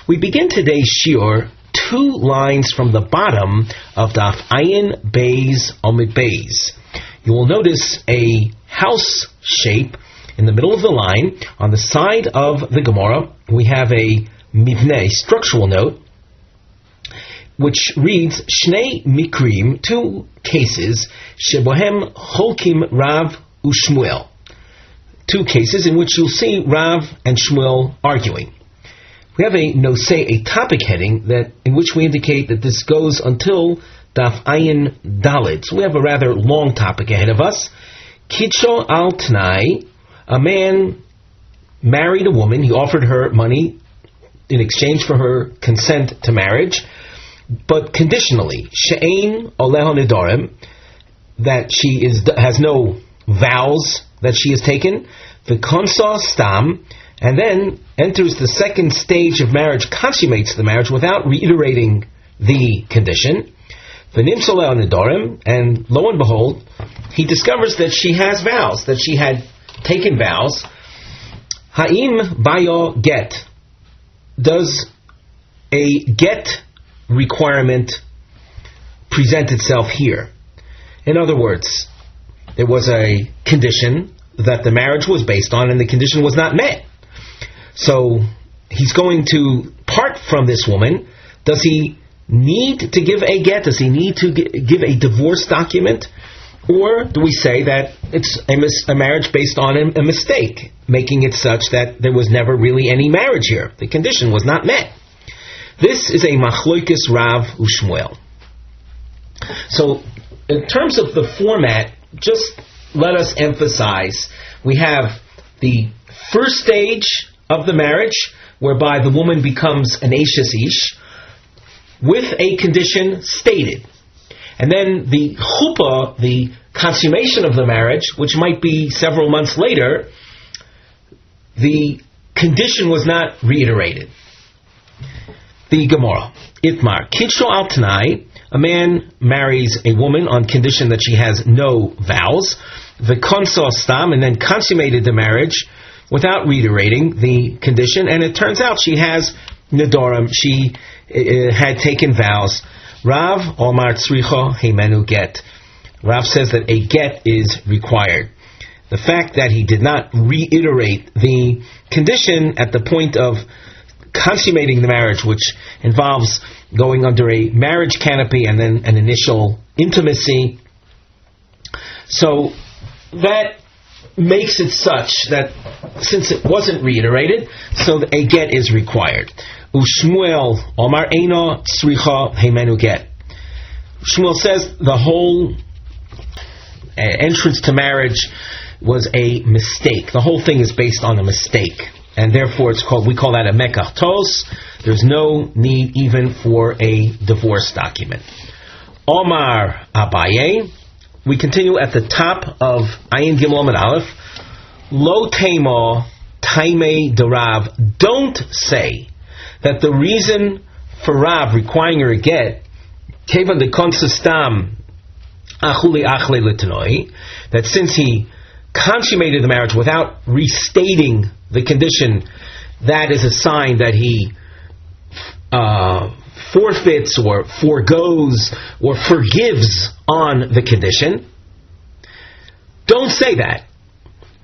We begin today's shiur 2 lines from the bottom of Daf Ayin Beis Omid Beis. You will notice a house shape in the middle of the line. On the side of the Gemara, we have a mivneh, structural note, which reads, Shnei Mikrim, 2 cases, Shebohem Holkim Rav Ushmuel. 2 cases in which you'll see Rav and Shmuel arguing. We have a topic heading in which we indicate that this goes until Daf Ayin Daled. So we have a rather long topic ahead of us. Kidsho al Tnai, a man married a woman. He offered her money in exchange for her consent to marriage, but conditionally. She'ein oleho nedarim, that she has no vows that she has taken. V'konsa stam, and then enters the second stage of marriage, consummates the marriage without reiterating the condition. V'nimtza oleho nedarim, and lo and behold, he discovers that she has vows, that she had taken vows. Ha'im bayo get. Does a get requirement present itself here? In other words, there was a condition that the marriage was based on, and the condition was not met. So he's going to part from this woman. Does he need to give a get? Does he need to give a divorce document? Or do we say that it's a marriage based on a mistake, making it such that there was never really any marriage here? The condition was not met. This is a machloikis Rav Ushmuel. So, in terms of the format, just let us emphasize, we have the first stage of the marriage, whereby the woman becomes an Eishes Ish, with a condition stated. And then the chuppah, the consummation of the marriage, which might be several months later, the condition was not reiterated. The Gemara, Itmar, Kidsho al Tanai, a man marries a woman on condition that she has no vows, V'konsa stam, and then consummated the marriage without reiterating the condition, and it turns out she has nedarim, she had taken vows. Rav Omar Tzricha Heimenu get. Rav says that a get is required. The fact that he did not reiterate the condition at the point of consummating the marriage, which involves going under a marriage canopy and then an initial intimacy, so that makes it such that since it wasn't reiterated, so a get is required. Ushmuel Omar Eino Tzricha Heimenu get. Shmuel says the whole entrance to marriage was a mistake. The whole thing is based on a mistake, and therefore we call that a mekach tos. There's no need even for a divorce document. Omar Abaye. We continue at the top of Ayin Gimel Amud Aleph. Lo teimo taimei derav. Don't say that the reason for Rav requiring her a get, kevan de konsistam achuli achle letanoi, that since he consummated the marriage without restating the condition, that is a sign that he forfeits or forgoes or forgives on the condition. Don't say that.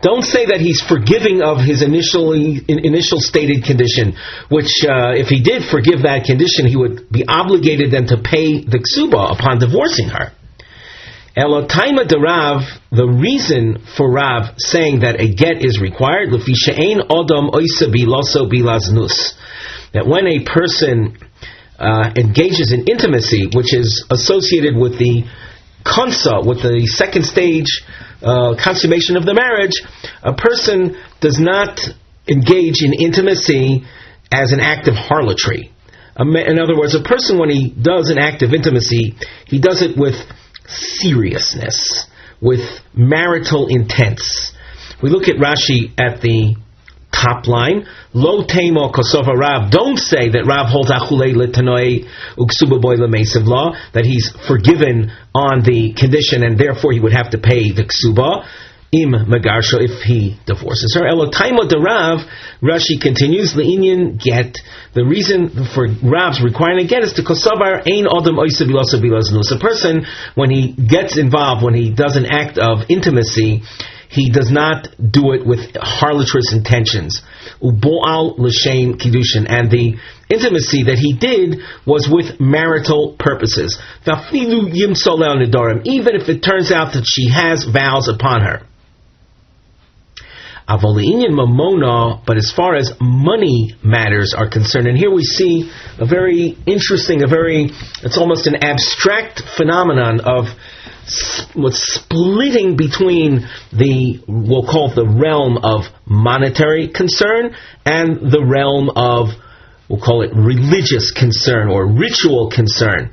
Don't say that he's forgiving of his initial stated condition, which if he did forgive that condition, he would be obligated then to pay the ksuba upon divorcing her. Elotaima de Rav, the reason for Rav saying that a get is required, lefi she'ein odom oisa biloso bilaznus, that when a person engages in intimacy, which is associated with the konsa, with the second stage consummation of the marriage, a person does not engage in intimacy as an act of harlotry. In other words, a person, when he does an act of intimacy, he does it with seriousness, with marital intents. We look at Rashi at the top line. Lo teimo kosova Rav. Don't say that Rav holds achulei letanoi uksuba boy lemesiv law, that he's forgiven on the condition and therefore he would have to pay the ksuba. im megarsha, if he divorces her. Elotaima de Rav, Rashi continues, le'inyan get. The reason for Rav's requiring a get is to kosavar ein adam oisa bilasa bilaznus. A person, when he gets involved, when he does an act of intimacy, he does not do it with harlotrous intentions. Uboal l'shem kiddushin, and the intimacy that he did was with marital purposes. Vafilu yimsolel nedarim, even if it turns out that she has vows upon her. Avoliinyan mamona, but as far as money matters are concerned, and here we see a very interesting, it's almost an abstract phenomenon of what's splitting between we'll call it the realm of monetary concern and the realm of, we'll call it religious concern or ritual concern.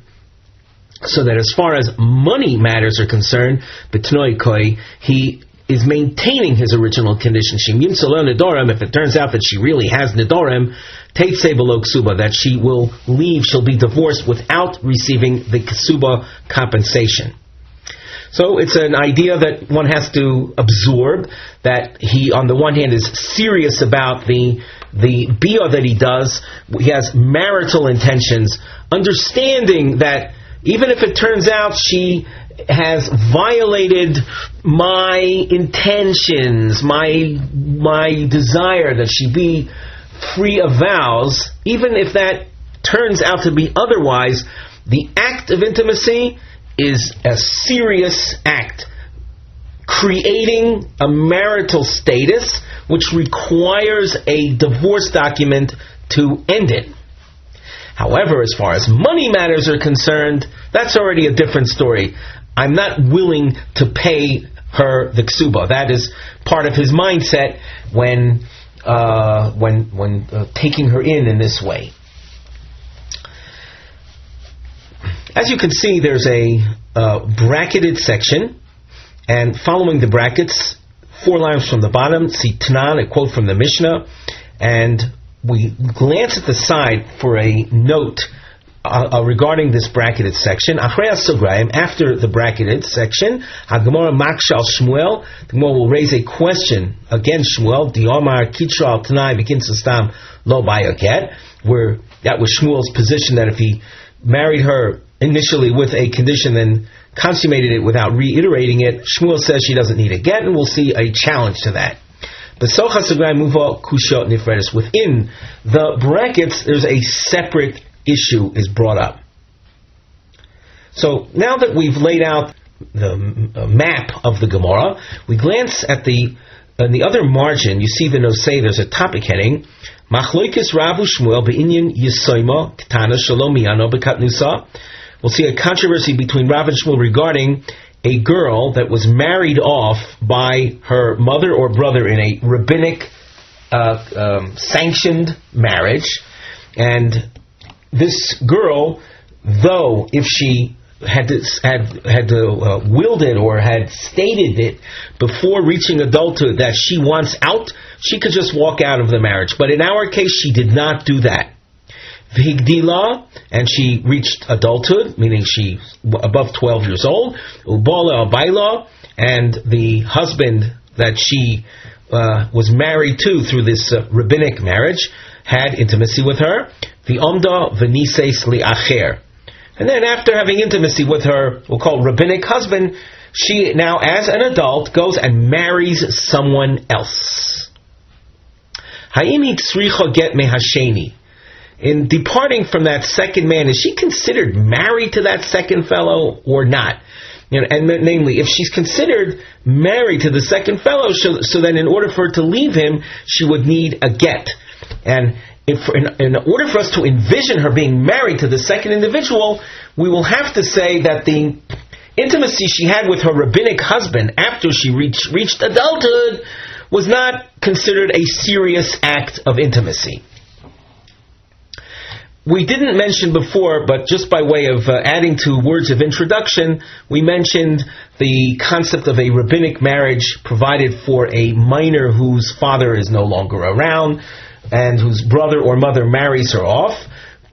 So that as far as money matters are concerned, B'tnoi koi, he is maintaining his original condition. If it turns out that she really has nidorim, teitse v'lo ksuba, that she will leave, she'll be divorced without receiving the ksuba compensation. So it's an idea that one has to absorb, that he, on the one hand, is serious about the biyah that he does. He has marital intentions, understanding that even if it turns out she has violated my intentions, my desire that she be free of vows, even if that turns out to be otherwise, the act of intimacy is a serious act, creating a marital status which requires a divorce document to end it. However, as far as money matters are concerned, that's already a different story. I'm not willing to pay her the ksuba. That is part of his mindset when taking her in this way. As you can see, there's a bracketed section, and following the brackets, 4 lines from the bottom, see Tanan, a quote from the Mishnah, and we glance at the side for a note regarding this bracketed section. After the bracketed section, Gemara Makshal Shmuel, the Gemara will raise a question against Shmuel, Diomar Kitra al Tanai Bekinsastam Lo Bayaget, where that was Shmuel's position that if he married her initially with a condition, then consummated it without reiterating it, Shmuel says she doesn't need a get, and we'll see a challenge to that. Within the brackets, there's a separate issue is brought up. So now that we've laid out the map of the Gemara, we glance at on the other margin. You see the nosei, there's a topic heading, Machloikis Ravu Shmuel be'inyan Yisoima Ketana Shalom Miyano Bekatnusa. We'll see a controversy between Rav and Shmuel regarding a girl that was married off by her mother or brother in a rabbinic sanctioned marriage. And this girl, though, if she had willed it or had stated it before reaching adulthood that she wants out, she could just walk out of the marriage. But in our case, she did not do that. V'higdila, and she reached adulthood, meaning she above 12 years old. Ubala abayla, and the husband that she was married to through this rabbinic marriage had intimacy with her. V'omda v'nises li'acher, and then after having intimacy with her, we'll call rabbinic husband, she now, as an adult, goes and marries someone else. Ha'imi tzricha get mehasheni. In departing from that second man, is she considered married to that second fellow or not? And namely, if she's considered married to the second fellow, so then in order for her to leave him, she would need a get. And in order for us to envision her being married to the second individual, we will have to say that the intimacy she had with her rabbinic husband after she reached adulthood was not considered a serious act of intimacy. We didn't mention before, but just by way of adding to words of introduction, we mentioned the concept of a rabbinic marriage provided for a minor whose father is no longer around and whose brother or mother marries her off.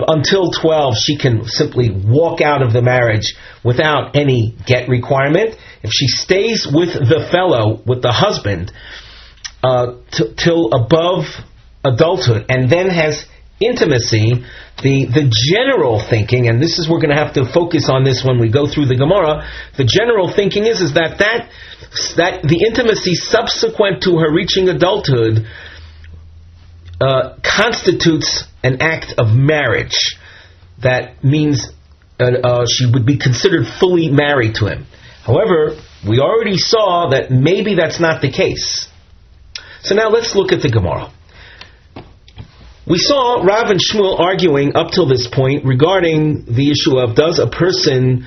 until 12, she can simply walk out of the marriage without any get requirement. If she stays with the fellow, with the husband, till above adulthood, and then has intimacy, the general thinking, and this is, we're going to have to focus on this when we go through the Gemara, the general thinking is that the intimacy subsequent to her reaching adulthood constitutes an act of marriage. That means she would be considered fully married to him. However, we already saw that maybe that's not the case. So now let's look at the Gemara. We saw Rav and Shmuel arguing up till this point regarding the issue of, does a person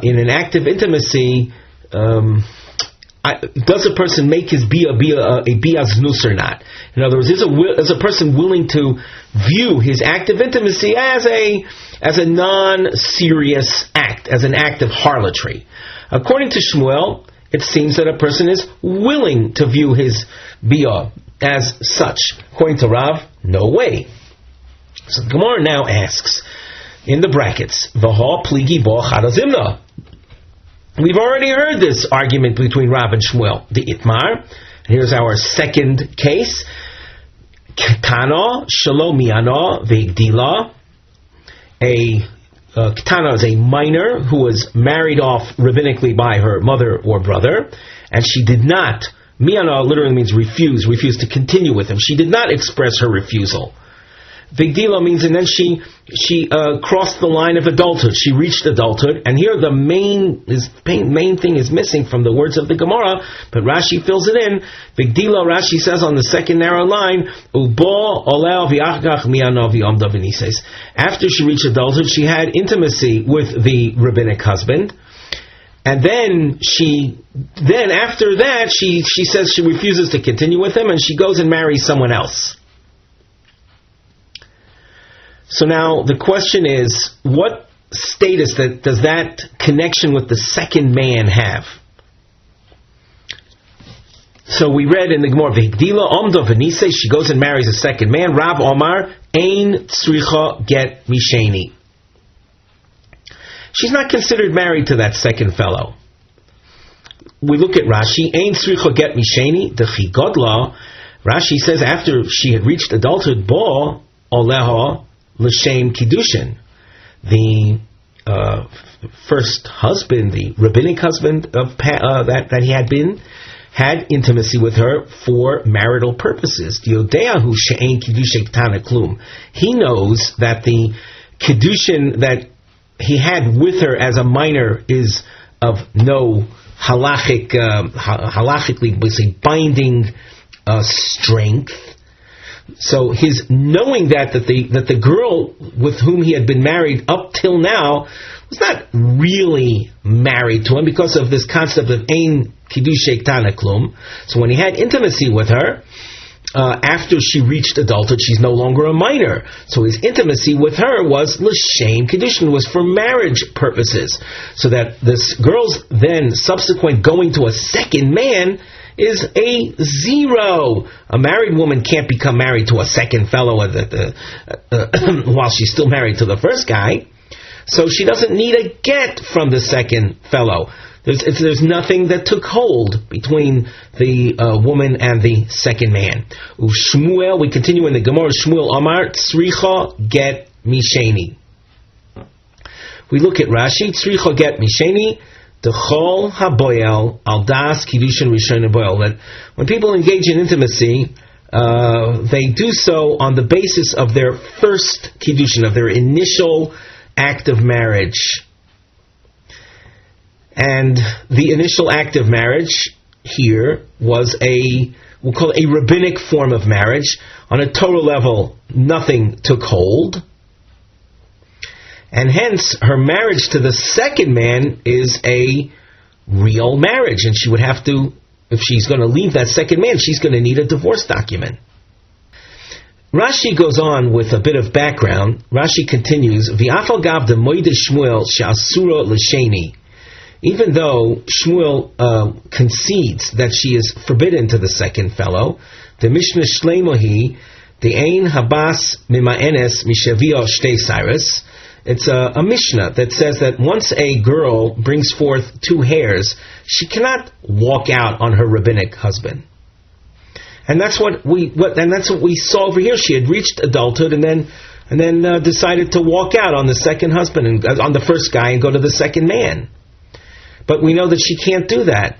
in an act of intimacy, does a person make his bia a bia znus or not? In other words, is a person willing to view his act of intimacy as a non-serious act, as an act of harlotry? According to Shmuel, it seems that a person is willing to view his bia as such. According to Rav, no way. So the Gemara now asks, in the brackets, V'ha pligi bo charazimna. We've already heard this argument between Rav and Shmuel. The Itmar. Here's our second case. Ketana shelo miana ve'igdila. Ketana is a minor who was married off rabbinically by her mother or brother, and she did not. Miana literally means refuse to continue with him. She did not express her refusal. Vigdila means, and then she crossed the line of adulthood. She reached adulthood, and here the main thing is missing from the words of the Gemara, but Rashi fills it in. Vigdila, Rashi says on the second narrow line, Ubo oleo v'achgach miana v'yomda v'nises. After she reached adulthood, she had intimacy with the rabbinic husband. And then after that, she says she refuses to continue with him, and she goes and marries someone else. So now the question is, what status does that connection with the second man have? So we read in the Gemara, V'higdila omda v'nisei, she goes and marries a second man. Rav Omar, ein tzricha get misheni. She's not considered married to that second fellow. We look at Rashi, ein tzricha get misheni, dechi godla. Rashi says after she had reached adulthood, bo oleha l'shem kiddushin. The first husband, the rabbinic husband of that he had intimacy with her for marital purposes. Diodeahu she'ein kiddushay ktana klum. He knows that the kiddushin that he had with her as a minor is of no halachically binding strength. So his knowing that the girl with whom he had been married up till now was not really married to him because of this concept of ein kiddushay ktana klum. So when he had intimacy with her, after she reached adulthood, she's no longer a minor. So his intimacy with her was l'shem kiddushin, was for marriage purposes. So that this girl's then subsequent going to a second man is a zero. A married woman can't become married to a second fellow while she's still married to the first guy. So she doesn't need a get from the second fellow. There's nothing that took hold between the woman and the second man. Shmuel, we continue in the Gemara. Shmuel Amar tzricha get misheni. We look at Rashi. Tzricha get misheni. Dechol haboyel al das kiddushin rishon haboyel. That when people engage in intimacy, they do so on the basis of their first kiddushin, of their initial act of marriage. And the initial act of marriage here was we'll call it a rabbinic form of marriage. On a Torah level, nothing took hold. And hence, her marriage to the second man is a real marriage. And she would have to, if she's going to leave that second man, she's going to need a divorce document. Rashi goes on with a bit of background. Rashi continues, V'afal gav de moide Shmuel she'asura l'sheni. Even though Shmuel concedes that she is forbidden to the second fellow, the Mishnah Shleimohi, The Ein Habas Mima'enes Mishavio Shtei Cyrus. It's a Mishnah that says that once a girl brings forth 2 hairs, she cannot walk out on her rabbinic husband. And that's what we saw over here. She had reached adulthood and then decided to walk out on the second husband and on the first guy and go to the second man. But we know that she can't do that.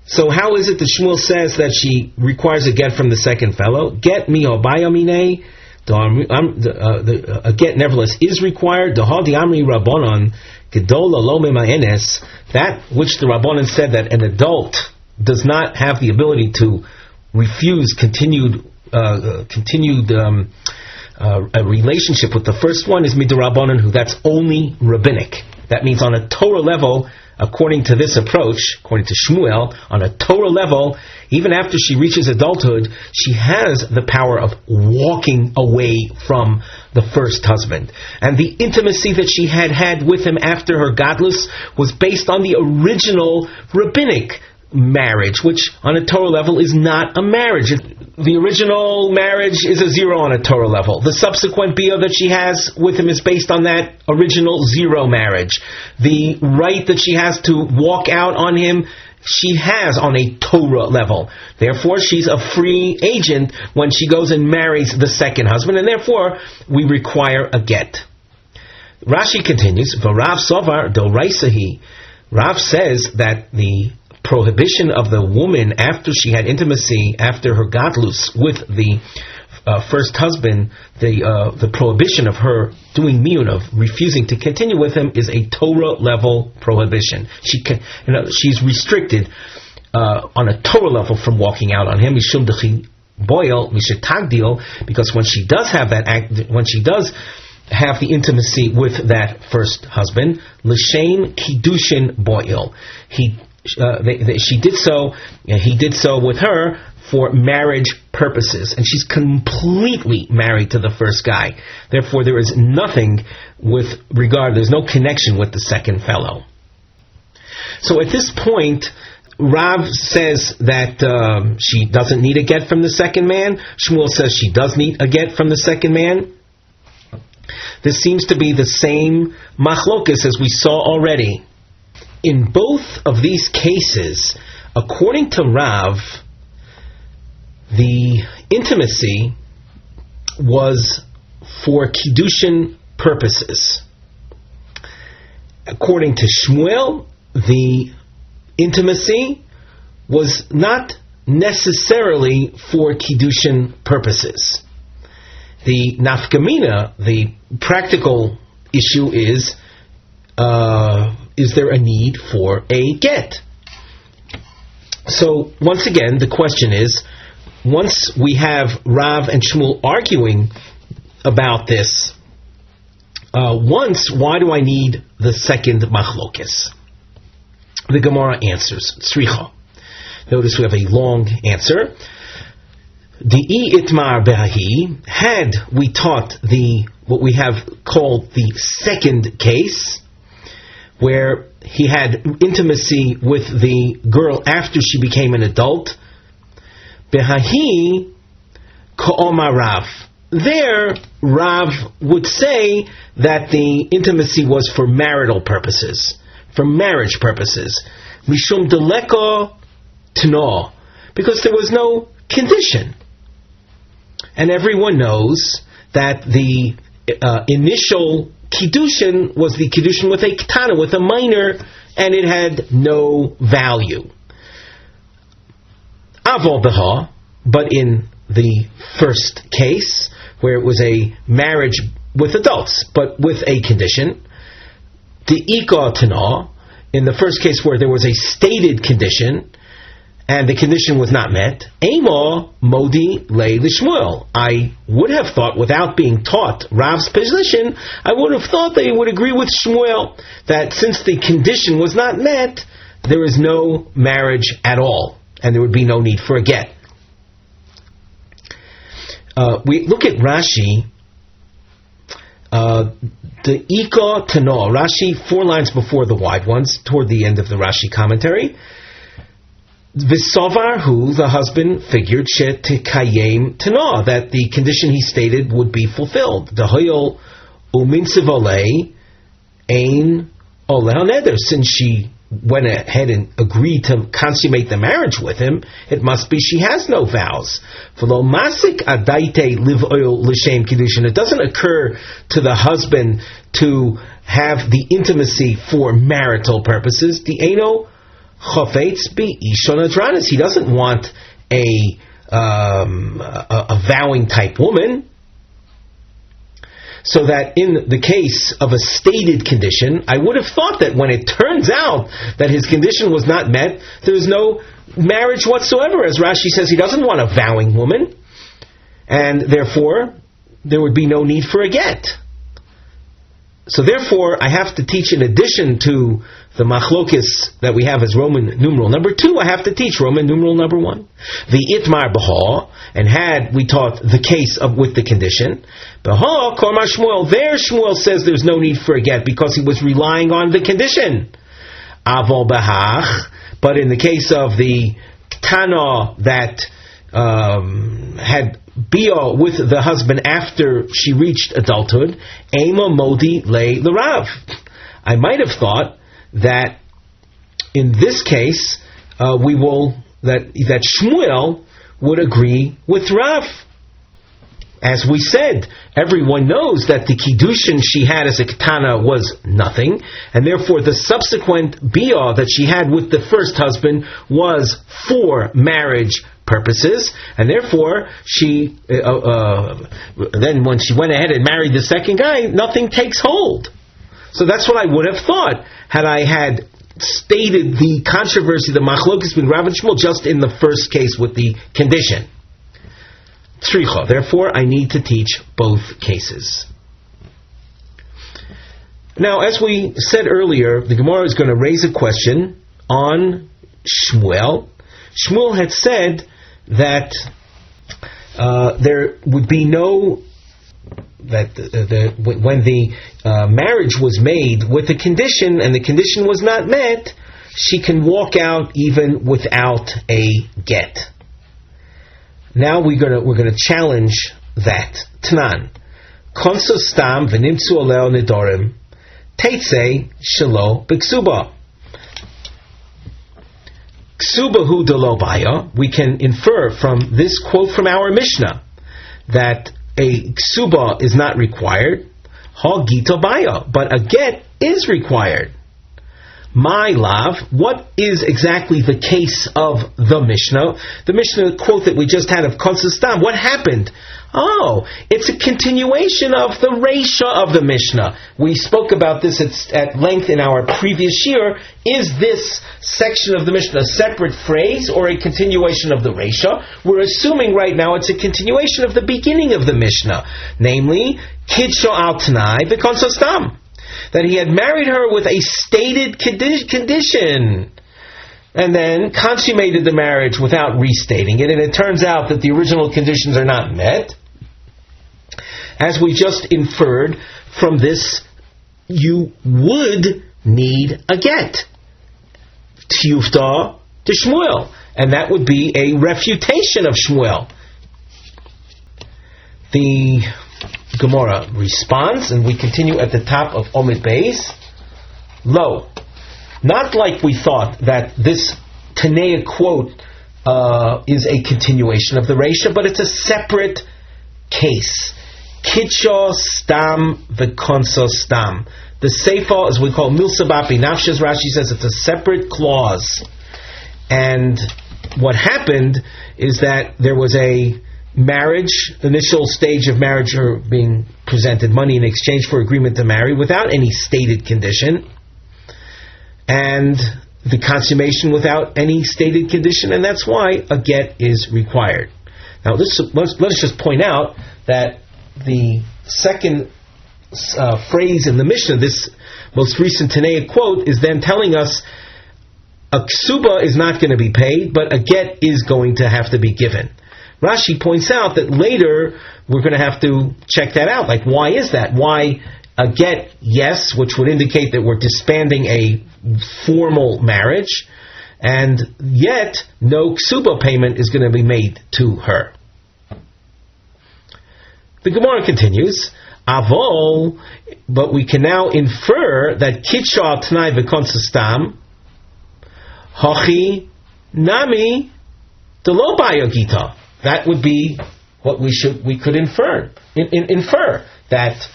So how is it that Shmuel says that she requires a get from the second fellow? Get miho bayamine. A get nevertheless is required. That which the Rabbanan said that an adult does not have the ability to refuse continued a relationship with the first one is midrabanan, who that's only rabbinic. That means on a Torah level, according to this approach, according to Shmuel, on a Torah level, even after she reaches adulthood, she has the power of walking away from the first husband. And the intimacy that she had with him after her godless was based on the original rabbinic marriage, which on a Torah level is not a marriage. The original marriage is a 0 on a Torah level. The subsequent bia that she has with him is based on that original 0 marriage. The right that she has to walk out on him, she has on a Torah level. Therefore, she's a free agent when she goes and marries the second husband, and therefore, we require a get. Rashi continues, V'Rav Sovar Doraisahi. Rav says that the prohibition of the woman after she had intimacy, after her godlus with the first husband, the prohibition of her doing miyun, of refusing to continue with him, is a Torah level prohibition. She's restricted on a Torah level from walking out on him. Mishum dechi boil mishetagdil, because when she does have that act, when she does have the intimacy with that first husband, l'shem kiddushin boil. She did so, he did so with her for marriage purposes, and she's completely married to the first guy. Therefore, there is nothing there's no connection with the second fellow. So at this point, Rav says that she doesn't need a get from the second man. Shmuel says she does need a get from the second man. This seems to be the same machlokes as we saw already. In both of these cases, according to Rav, the intimacy was for kiddushin purposes. According to Shmuel, the intimacy was not necessarily for kiddushin purposes. The nafkamina, the practical issue is there a need for a get? So, once again, the question is, once we have Rav and Shmuel arguing about this, why do I need the second machlokes? The Gemara answers, tzricha. Notice we have a long answer. Di'i itmar behahi, had we taught what we have called the second case, where he had intimacy with the girl after she became an adult, behahi ka'omar Rav. There, Rav would say that the intimacy was for marital purposes, for marriage purposes. Mishum deleko tno, because there was no condition. And everyone knows that the initial kiddushin was the kiddushin with a ketana, with a minor, and it had no value. Avol beha, but in the first case, where it was a marriage with adults, but with a condition, the ika tana, in the first case where there was a stated condition, and the condition was not met, Ema Modi Le Lishmuel. I would have thought, without being taught Rav's position, I would have thought they would agree with Shmuel that since the condition was not met, there is no marriage at all, and there would be no need for a get. We look at Rashi, the Ika Tano, Rashi 4 lines before the wide ones, toward the end of the Rashi commentary. V'sovar hu, the husband figured, she'tikayem tana, that the condition he stated would be fulfilled. D'hoyol u'minsiv olei ein oleh neder. Since she went ahead and agreed to consummate the marriage with him, it must be she has no vows. V'lo masik adaite liv oil l'shem kiddushin. It doesn't occur to the husband to have the intimacy for marital purposes. Di'eno chofetz bi ishon adranis. He doesn't want a vowing type woman. So that in the case of a stated condition, I would have thought that when it turns out that his condition was not met, there is no marriage whatsoever. As Rashi says, he doesn't want a vowing woman, and therefore there would be no need for a get. So therefore, I have to teach, in addition to the machlokis that we have as Roman numeral number 2, I have to teach Roman numeral number 1. The itmar b'ha, and had we taught the case of with the condition, b'ha korma Shmuel, there Shmuel says there's no need for a get because he was relying on the condition. Avol b'hach, but in the case of the Tana that had Bia with the husband after she reached adulthood, Ema Modi Le L'Rav. I might have thought that in this case that Shmuel would agree with Rav. As we said, everyone knows that the kiddushin she had as a ketana was nothing, and therefore the subsequent bia that she had with the first husband was for marriage purposes, and therefore she then when she went ahead and married the second guy, nothing takes hold. So that's what I would have thought had I had stated the controversy, the machlokes between Rav and Shmuel, just in the first case with the condition. Therefore, I need to teach both cases. Now, as we said earlier, the Gemara is going to raise a question on Shmuel. Shmuel had said that there would be no, that when the marriage was made with a condition and the condition was not met, she can walk out even without a get. Now we're going to challenge that. Tanan, konso stam v'nimtzu oleo nedorim, teitze shelo b'ksuba. Ksuba hu delo baya. We can infer from this quote from our Mishnah that a ksuba is not required. Ha gita baya, but a get is required. My love, what is exactly the case of the Mishnah? The Mishnah quote that we just had of Konsistam, what happened? Oh, it's a continuation of the Reisha of the Mishnah. We spoke about this at length in our previous shiur. Is this section of the Mishnah a separate phrase or a continuation of the Reisha? We're assuming right now it's a continuation of the beginning of the Mishnah, namely, Kidsho al Tanai v'Konsistam, that he had married her with a stated condition and then consummated the marriage without restating it, and it turns out that the original conditions are not met. As we just inferred from this, you would need a get. Tiyufta to Shmuel, and that would be a refutation of Shmuel. The Gemara responds, and we continue at the top of Omid Beis. Lo, not like we thought that this Tanea quote is a continuation of the Reisha, but it's a separate case. Kitsho stam v'konso stam. The Seifah, as we call milsabapi nafshas, Rashi says it's a separate clause. And what happened is that there was a marriage, initial stage of marriage, or being presented money in exchange for agreement to marry without any stated condition, and the consummation without any stated condition, and that's why a get is required. Now let us just point out that the second phrase in the Mishnah, this most recent Tanea quote, is then telling us a ksuba is not going to be paid, but a get is going to have to be given. Rashi points out that later we're going to have to check that out. Like, why is that? Why a get, yes, which would indicate that we're disbanding a formal marriage, and yet no ksuba payment is going to be made to her. The Gemara continues, Avol, but we can now infer that Kitcha Tnai V'Konsistam, Hachi Nami Delo Bayo Gita. That would be what we could infer. Infer that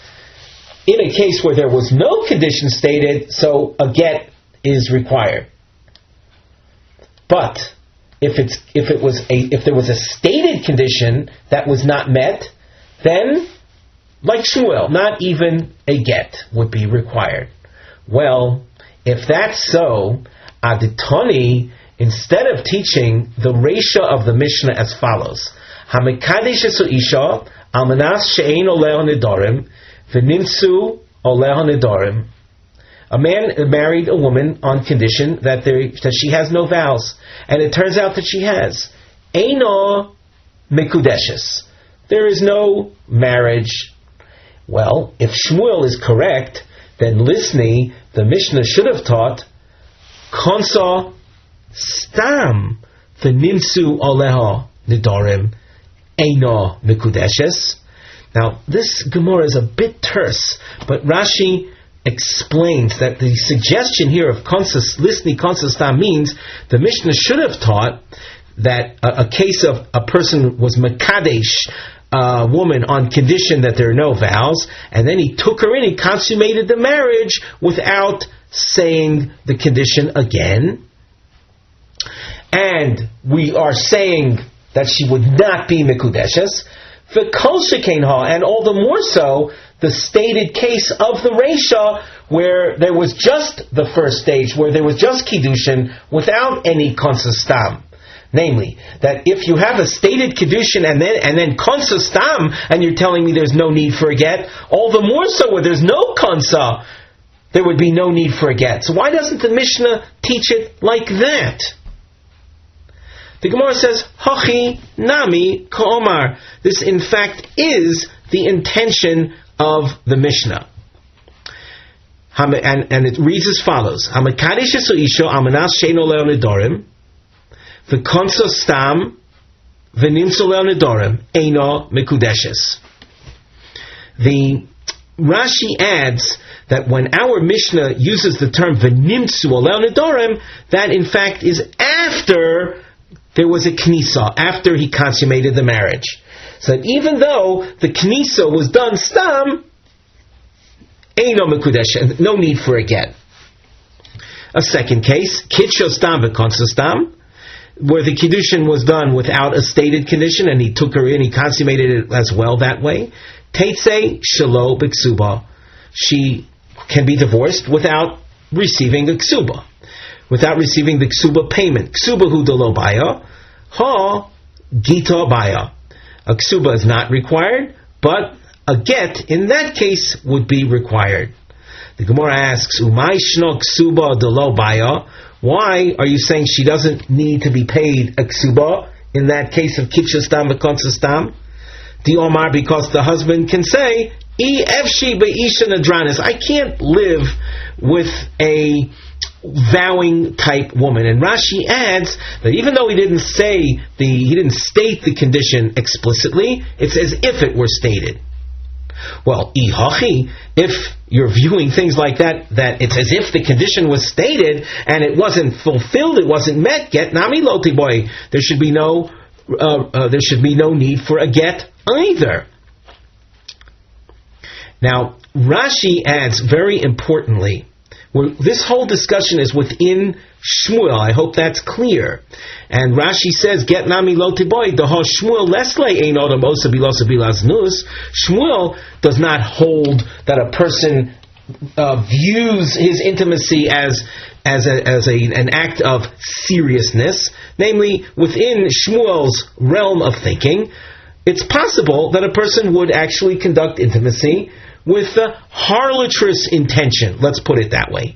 in a case where there was no condition stated, so a get is required. But if there was a stated condition that was not met, then, like Shmuel, not even a get would be required. Well, if that's so, Aditoni, instead of teaching the Reisha of the Mishnah as follows, Hamikadesh esu isha almanas she'ein oleh nedarim v'nimtzu oleh nedarim. A man married a woman on condition that she has no vows, and it turns out that she has. Eino mikudeshes. There is no marriage. Well, if Shmuel is correct, then Lisni, the Mishnah should have taught, Konsa stam v'nimtzu oleha nidarim eino mikudeshes. Now, this Gemara is a bit terse, but Rashi explains that the suggestion here of Lisni Konsa stam means the Mishnah should have taught that a case of a person was mekadesh woman on condition that there are no vows, and then he took her in, he consummated the marriage without saying the condition again. And we are saying that she would not be mikudeshes. V'kol shekain ha, and all the more so the stated case of the Reisha, where there was just the first stage, where there was just kiddushin without any konsa stam. Namely, that if you have a stated kiddushin and then konsa stam, and you're telling me there's no need for a get, all the more so where there's no konsa, there would be no need for a get. So why doesn't the Mishnah teach it like that? The Gemara says, Hachi nami ka'omar. This in fact is the intention of the Mishnah. And it reads as follows, Hamakadesh esu isha almanas she'ein oleh nedarim v'konsa stam v'nimtzu oleh nedarim eino mikudeshes. The Rashi adds that when our Mishnah uses the term v'nimtzu oleh nedarim, that in fact is after there was a knisa, after he consummated the marriage. So that even though the knisa was done stam, eino mekudesh, no need for a get. A second case, kitcho stam v'konsa stam, where the kiddushin was done without a stated condition, and he took her in, he consummated it as well that way. Teitze shelo b'ksuba, she can be divorced without receiving a ksuba, without receiving the ksuba payment. Ksuba hu delo baya, ha gita baya. A ksuba is not required, but a get in that case would be required. The Gemara asks, Umay shno ksuba delo baya. Why are you saying she doesn't need to be paid a ksuba in that case of kitcha stam v'konsa stam? Di omar, because the husband can say, I efshi be'isha nadranis, I can't live with a vowing type woman. And Rashi adds that even though he didn't state the condition explicitly, it's as if it were stated. Well, ihachi, if you're viewing things like that it's as if the condition was stated and it wasn't fulfilled, it wasn't met, get nami loti boy. There should be no need for a get either. Now, Rashi adds very importantly, this whole discussion is within Shmuel. I hope that's clear. And Rashi says, "Get nami lo tiboy daha Shmuel lesle ein odam osa bilosa bilaznus." Shmuel does not hold that a person views his intimacy as an act of seriousness. Namely, within Shmuel's realm of thinking, it's possible that a person would actually conduct intimacy with a harlotrous intention, let's put it that way.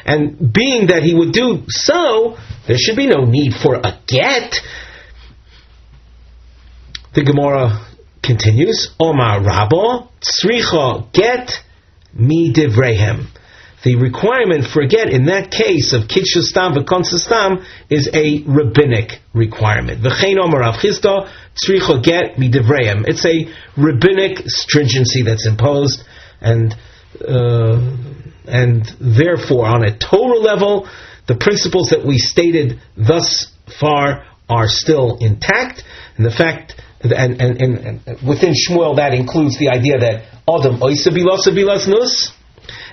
And being that he would do so, there should be no need for a get. The Gemara continues, Omar Rabba, Tzricha get mi divrehem. the requirement for a get in that case of Kitsha Stam v'Konsa Stam is a rabbinic requirement. V'chein Omer Rav Chisda tzricha get midivreim. It's a rabbinic stringency that's imposed, and therefore, on a Torah level, the principles that we stated thus far are still intact, and the fact, and within Shmuel that includes the idea that Adam oisa bilas nus,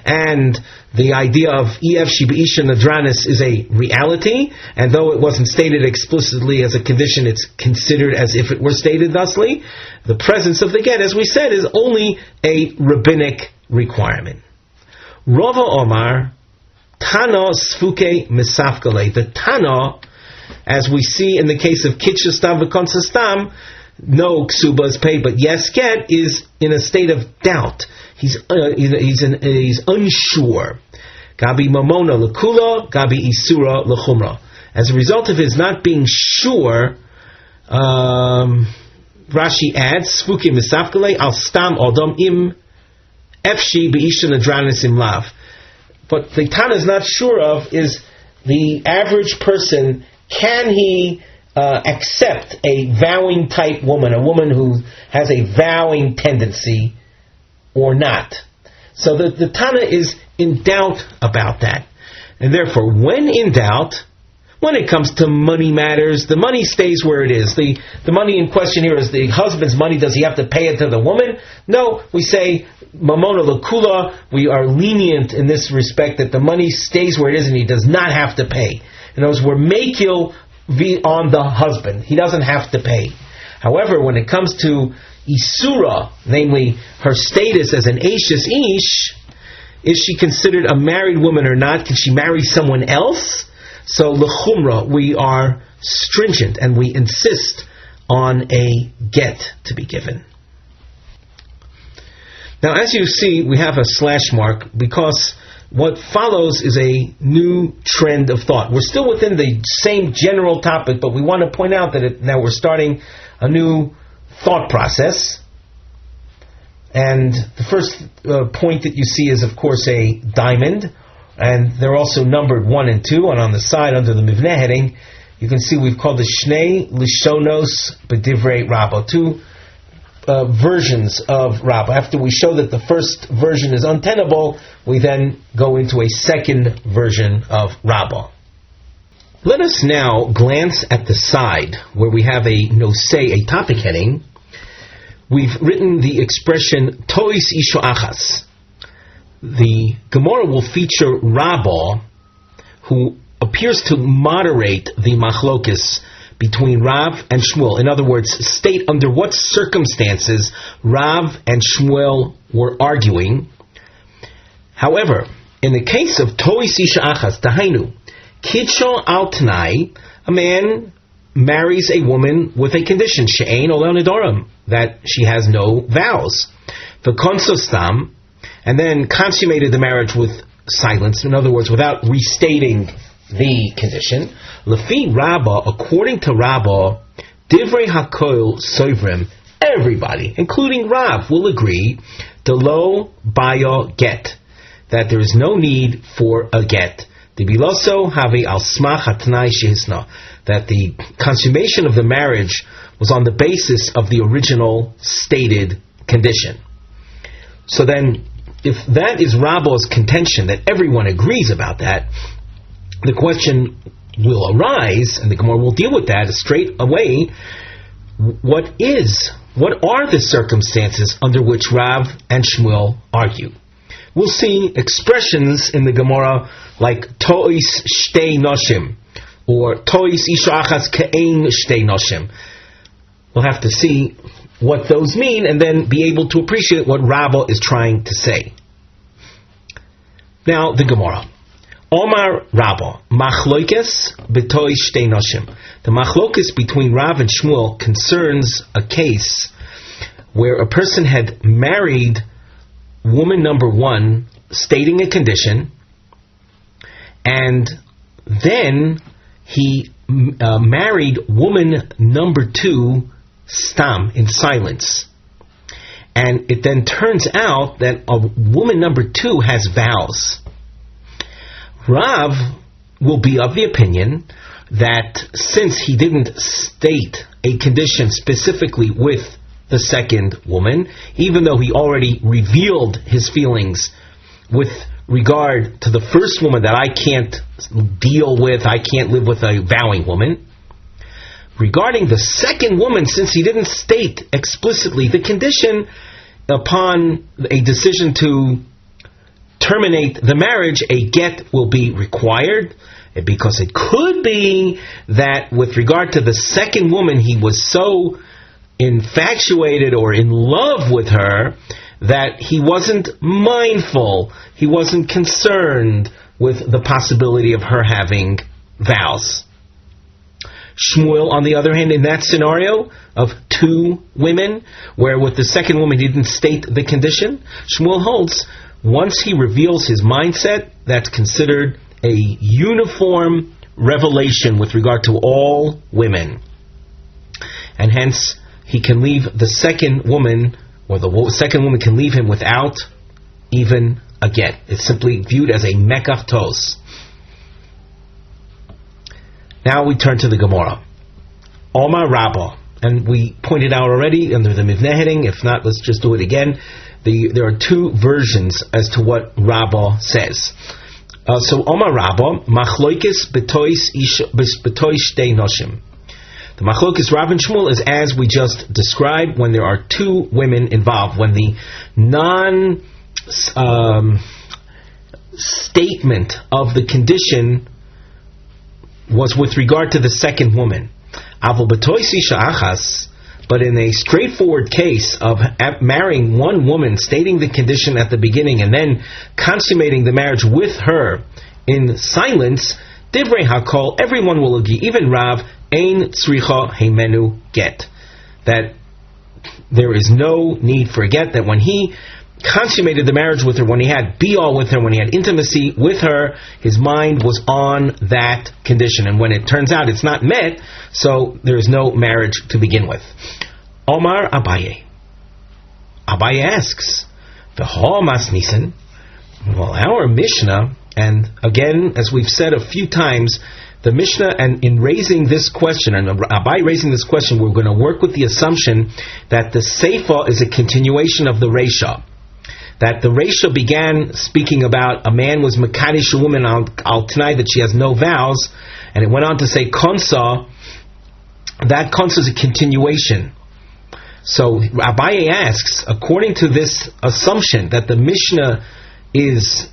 and the idea of ef shibeisha nadranis is a reality, and though it wasn't stated explicitly as a condition, it's considered as if it were stated thusly. The presence of the get, as we said, is only a rabbinic requirement. Rava Omar Tana Sfuke Misafkale. The Tana, as we see in the case of Kitsha Stam v'Konsa Stam, no Kesubos paid, but yes get, is in a state of doubt. He's unsure. Gabi Mamona Lakula, Gabi Isura Lachumra. As a result of his not being sure, Rashi adds Sfuke Misafkale al Stam Odom im Efshi Be'isha Nadranis im Lav. What the Tana is not sure of is the average person, can he accept a vowing type woman, a woman who has a vowing tendency, or not? So the Tana is in doubt about that. And therefore, when in doubt, when it comes to money matters, the money stays where it is. The money in question here is the husband's money. Does he have to pay it to the woman? No, we say, Mamona Lakula, we are lenient in this respect that the money stays where it is and he does not have to pay. In other words, we're makil on the husband. He doesn't have to pay. However, when it comes to Isura, namely her status as an Eishes Ish, is she considered a married woman or not? Can she marry someone else? So, l'chumra, we are stringent and we insist on a get to be given. Now, as you see, we have a slash mark because what follows is a new trend of thought. We're still within the same general topic, but we want to point out that now we're starting a new thought process. And the first point that you see is, of course, a diamond. And they're also numbered 1 and 2. And on the side, under the Mivneh heading, you can see we've called the Shnei Lishonos B'divrei Rabba. 2 versions of Rabba. After we show that the first version is untenable, we then go into a second version of Rabba. Let us now glance at the side where we have a nosei, a topic heading. We've written the expression Tois Isho Achas. The Gemara will feature Rabba, who appears to moderate the machlokes between Rav and Shmuel. In other words, state under what circumstances Rav and Shmuel were arguing. However, in the case of Tois Isha Achas, Tahainu, Kitsho Al Tanai, a man marries a woman with a condition, She'ein Olel Nidorim, that she has no vows. V'Konsa Stam, and then consummated the marriage with silence, in other words, without restating the condition. Lefi Rabba, according to Rabba, Divrei HaKol Sovrim, everybody, including Rav, will agree, Delo Bayo Get, that there is no need for a get. Dibiloso Have Al Smach Hatnai Shehisna, that the consummation of the marriage was on the basis of the original stated condition. So then, if that is Rabba's contention, that everyone agrees about that, the question will arise, and the Gemara will deal with that straight away. What are the circumstances under which Rav and Shmuel argue? We'll see expressions in the Gemara like Tois Shtei Noshim, or Tois Isha Achas Ke'ein Shtei Noshim. We'll have to see what those mean, and then be able to appreciate what Rabba is trying to say. Now, the Gemara. Omar Rabba, Machloikes B'Toi Shtei Noshim. The Machlokes between Rav and Shmuel concerns a case where a person had married woman number 1, stating a condition, and then he married woman number 2, Stam, in silence. And it then turns out that a woman number 2 has vows. Rav will be of the opinion that since he didn't state a condition specifically with the second woman, even though he already revealed his feelings with regard to the first woman that I can't deal with, I can't live with a vowing woman. Regarding the second woman, since he didn't state explicitly the condition upon a decision to terminate the marriage, a get will be required, because it could be that with regard to the second woman, he was so infatuated or in love with her that he wasn't mindful, he wasn't concerned with the possibility of her having vows. Shmuel, on the other hand, in that scenario of two women, where with the second woman he didn't state the condition, Shmuel holds once he reveals his mindset, that's considered a uniform revelation with regard to all women. And hence, he can leave the second woman, or the second woman can leave him without even a get. It's simply viewed as a mekach tos. Now we turn to the Gemara. Omar Rabbah. And we pointed out already under the Mivneh heading, if not, let's just do it again. There are two versions as to what Rabbah says. So Omar Rabbah, Machloikis betois shtei noshim. The Machlokes Rav and Shmuel is as we just described, when there are two women involved, when the non-statement of the condition was with regard to the second woman. But in a straightforward case of marrying one woman, stating the condition at the beginning, and then consummating the marriage with her in silence, Divrei Hakol, everyone will agree, even Rav, Ein tzricha heimenu get. That there is no need for a get, that when he consummated the marriage with her, when he had bi'al with her, when he had intimacy with her, his mind was on that condition. And when it turns out it's not met, so there is no marriage to begin with. Omar Abaye. Abaye asks, V'ho mas nisan? Well, our Mishnah, and again, as we've said a few times, the Mishnah, and in raising this question, and Abai raising this question, we're going to work with the assumption that the Seifa is a continuation of the Reisha. That the Reisha began speaking about a man was Mekadesh a woman al Tanai, that she has no vows, and it went on to say Konsa. That Konsa is a continuation. So Abaye asks, according to this assumption that the Mishnah is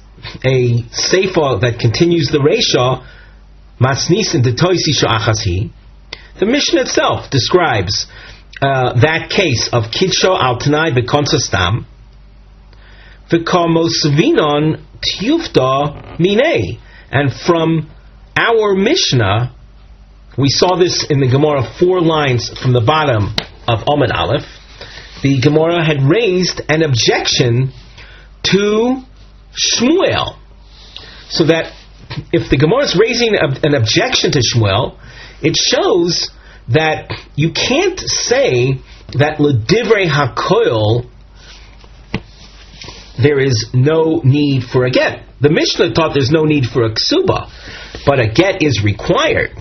a Seifa that continues the Reisha, Masnisin de Toisi Sha'achasi, the Mishnah itself describes that case of Kidsho al Tanai Bekonsa Stam, V'kamosvinon Tiyufta Minei. And from our Mishnah, we saw this in the Gemara 4 lines from the bottom of Amud Aleph, the Gemara had raised an objection to Shmuel. So that if the Gemara is raising an objection to Shmuel, it shows that you can't say that L'divrei HaKoil there is no need for a get. The Mishnah taught there's no need for a ksuba, but a get is required.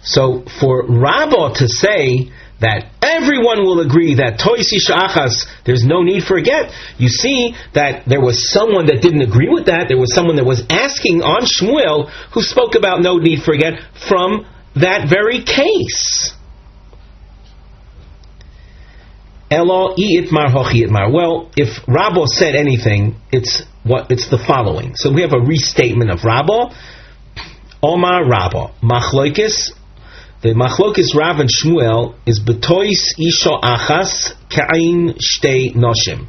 So for Rabbah to say that everyone will agree that Toisi Sha'achas, there's no need for a get, you see that there was someone that didn't agree with that. There was someone that was asking on Shmuel who spoke about no need for a get from that very case. Elo I itmar hochi itmar. Well, if Rabbah said anything, it's the following. So we have a restatement of Rabbah. Omar Rabbah. Machloikis. The Machlokes Rav and Shmuel is betois isha achas ka'in shtei noshim.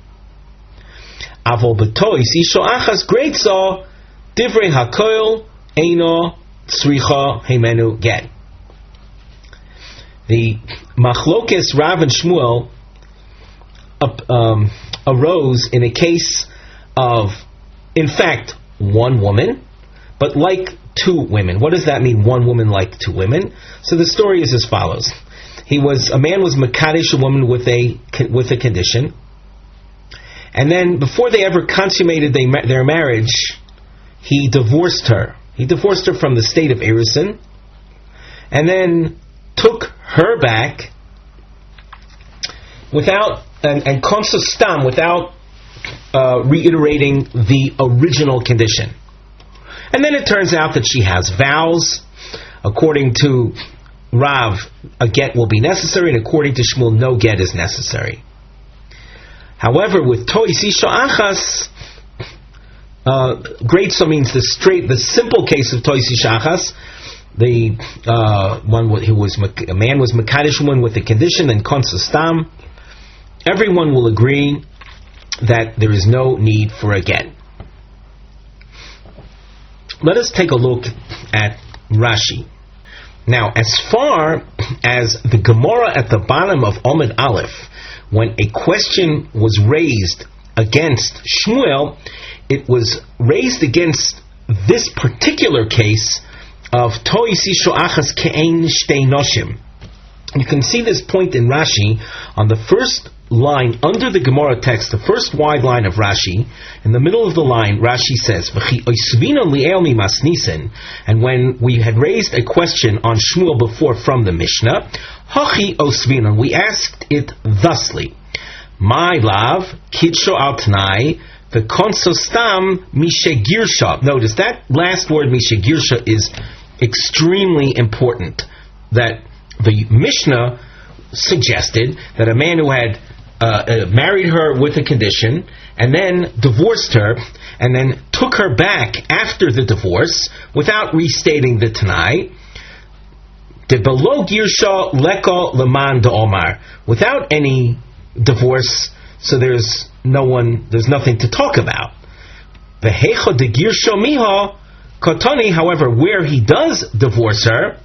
Avol betois isha achas greitza divrei hakoil eino tzricha heimenu get. The Machlokes Rav and Shmuel arose in a case of, in fact, one woman, but like two women. What does that mean, one woman like two women? So the story is as follows. A man was mekadesh a woman with a condition, and then before they ever consummated their marriage, he divorced her. He divorced her from the state of Erusin, and then took her back without and konsostam, without reiterating the original condition. And then it turns out that she has vows. According to Rav, a get will be necessary, and according to Shmuel, no get is necessary. However, with tois isha achas, greatso means the simple case of tois isha achas. The a man was mekadesh woman with the condition and konsostam. Everyone will agree that there is no need for a get. Let us take a look at Rashi. Now, as far as the Gemara at the bottom of Omid Aleph, when a question was raised against Shmuel, it was raised against this particular case of Tois isha achas ke'ein shtei noshim. You can see this point in Rashi on the first line under the Gemara text, the first wide line of Rashi. In the middle of the line, Rashi says, and when we had raised a question on Shmuel before from the Mishnah, Hachi osvinon, we asked it thusly, my love, kidsho al tanai, the konsostam mishegirsha. Notice that last word mishegirsha is extremely important. That the Mishnah suggested that a man who had married her with a condition and then divorced her and then took her back after the divorce without restating the Tanai, de below girsha leko leman de omar, without any divorce, so there's nothing to talk about. The hecha de girsha miha kotoni, however, where he does divorce her,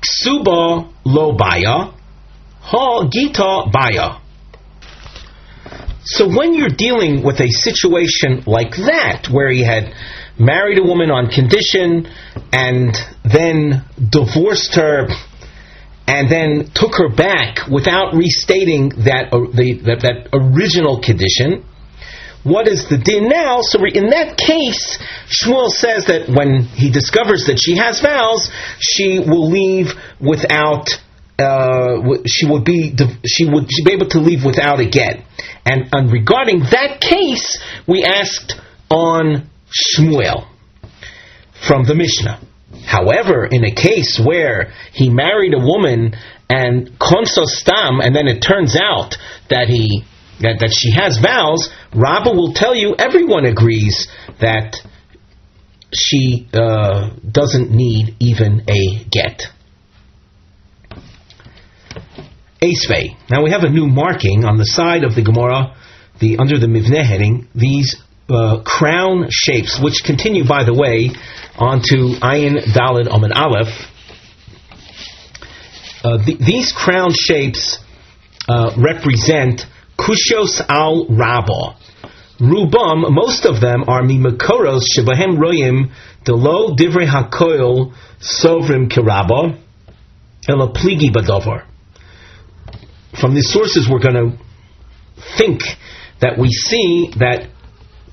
ksuba lo baya, ha gita baya. So when you're dealing with a situation like that, where he had married a woman on condition and then divorced her and then took her back without restating that original condition, what is the din now? So in that case, Shmuel says that when he discovers that she has vows, she will leave without. She would be able to leave without a get. And regarding that case, we asked on Shmuel from the Mishnah. However, in a case where he married a woman and konsostam, and then it turns out that she has vows, Rabbah will tell you everyone agrees that she doesn't need even a get. Esvei. Now we have a new marking on the side of the Gemara, under the Mivneh heading, these crown shapes, which continue, by the way, onto Ayin Daled Amud Aleph. These crown shapes represent Kushos al Rabba. Rubam, most of them are Mimakoros Shebahem Royim Delo Divrei HaKoil Sovrim Kirabba Ela Pligi Badovar. From these sources, we're going to think that we see that,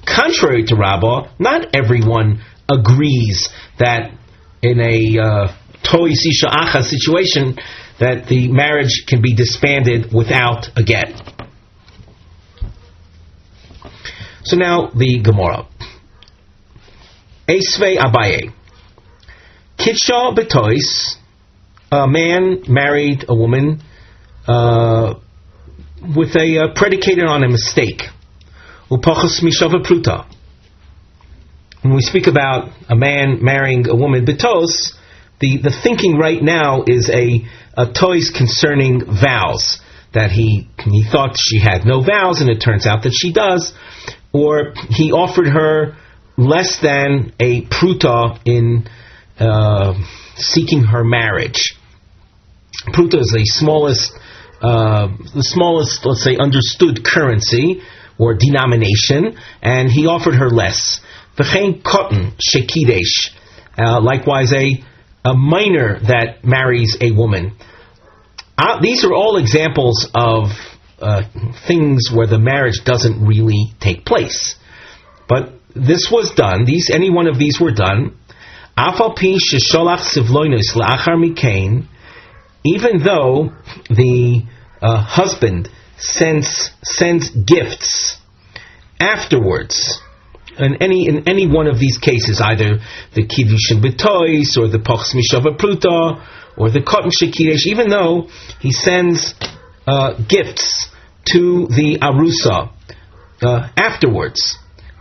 contrary to Rabbah, not everyone agrees that in a tois isha acha situation that the marriage can be disbanded without a get. So now the Gemara. Esvei Abaye. Kitsha betois, a man married a woman with a predicated on a mistake. Upachas mishava pruta. When we speak about a man marrying a woman betos, the thinking right now is a tois concerning vows, that he thought she had no vows and it turns out that she does, or he offered her less than a pruta in seeking her marriage. Pruta is the smallest, let's say, understood currency or denomination, and he offered her less. V'chein cotton shekidesh, likewise a minor that marries a woman. These are all examples of things where the marriage doesn't really take place. But this was done, any one of these were done, even though the husband sends gifts afterwards, in any one of these cases, either the kiddushin b'tois or the pochs mishava pruta or the cotton shekidesh, even though he sends gifts to the arusa afterwards,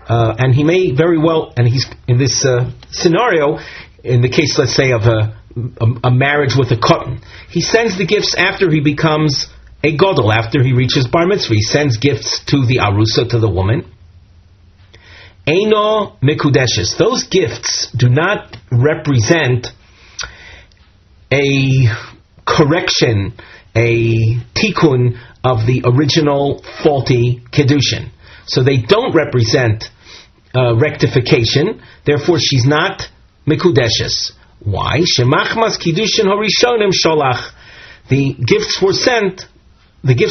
and he may very well, and he's in this scenario, in the case, let's say, of a marriage with a cotton, he sends the gifts after he becomes a gadol, after he reaches bar mitzvah. He sends gifts to the arusa, to the woman. Eino mekudeshes. Those gifts do not represent a correction, a tikkun of the original faulty kiddushin. So they don't represent rectification. Therefore, she's not mekudeshes. Why? Shemachmas kiddushin horishonim sholach. The gifts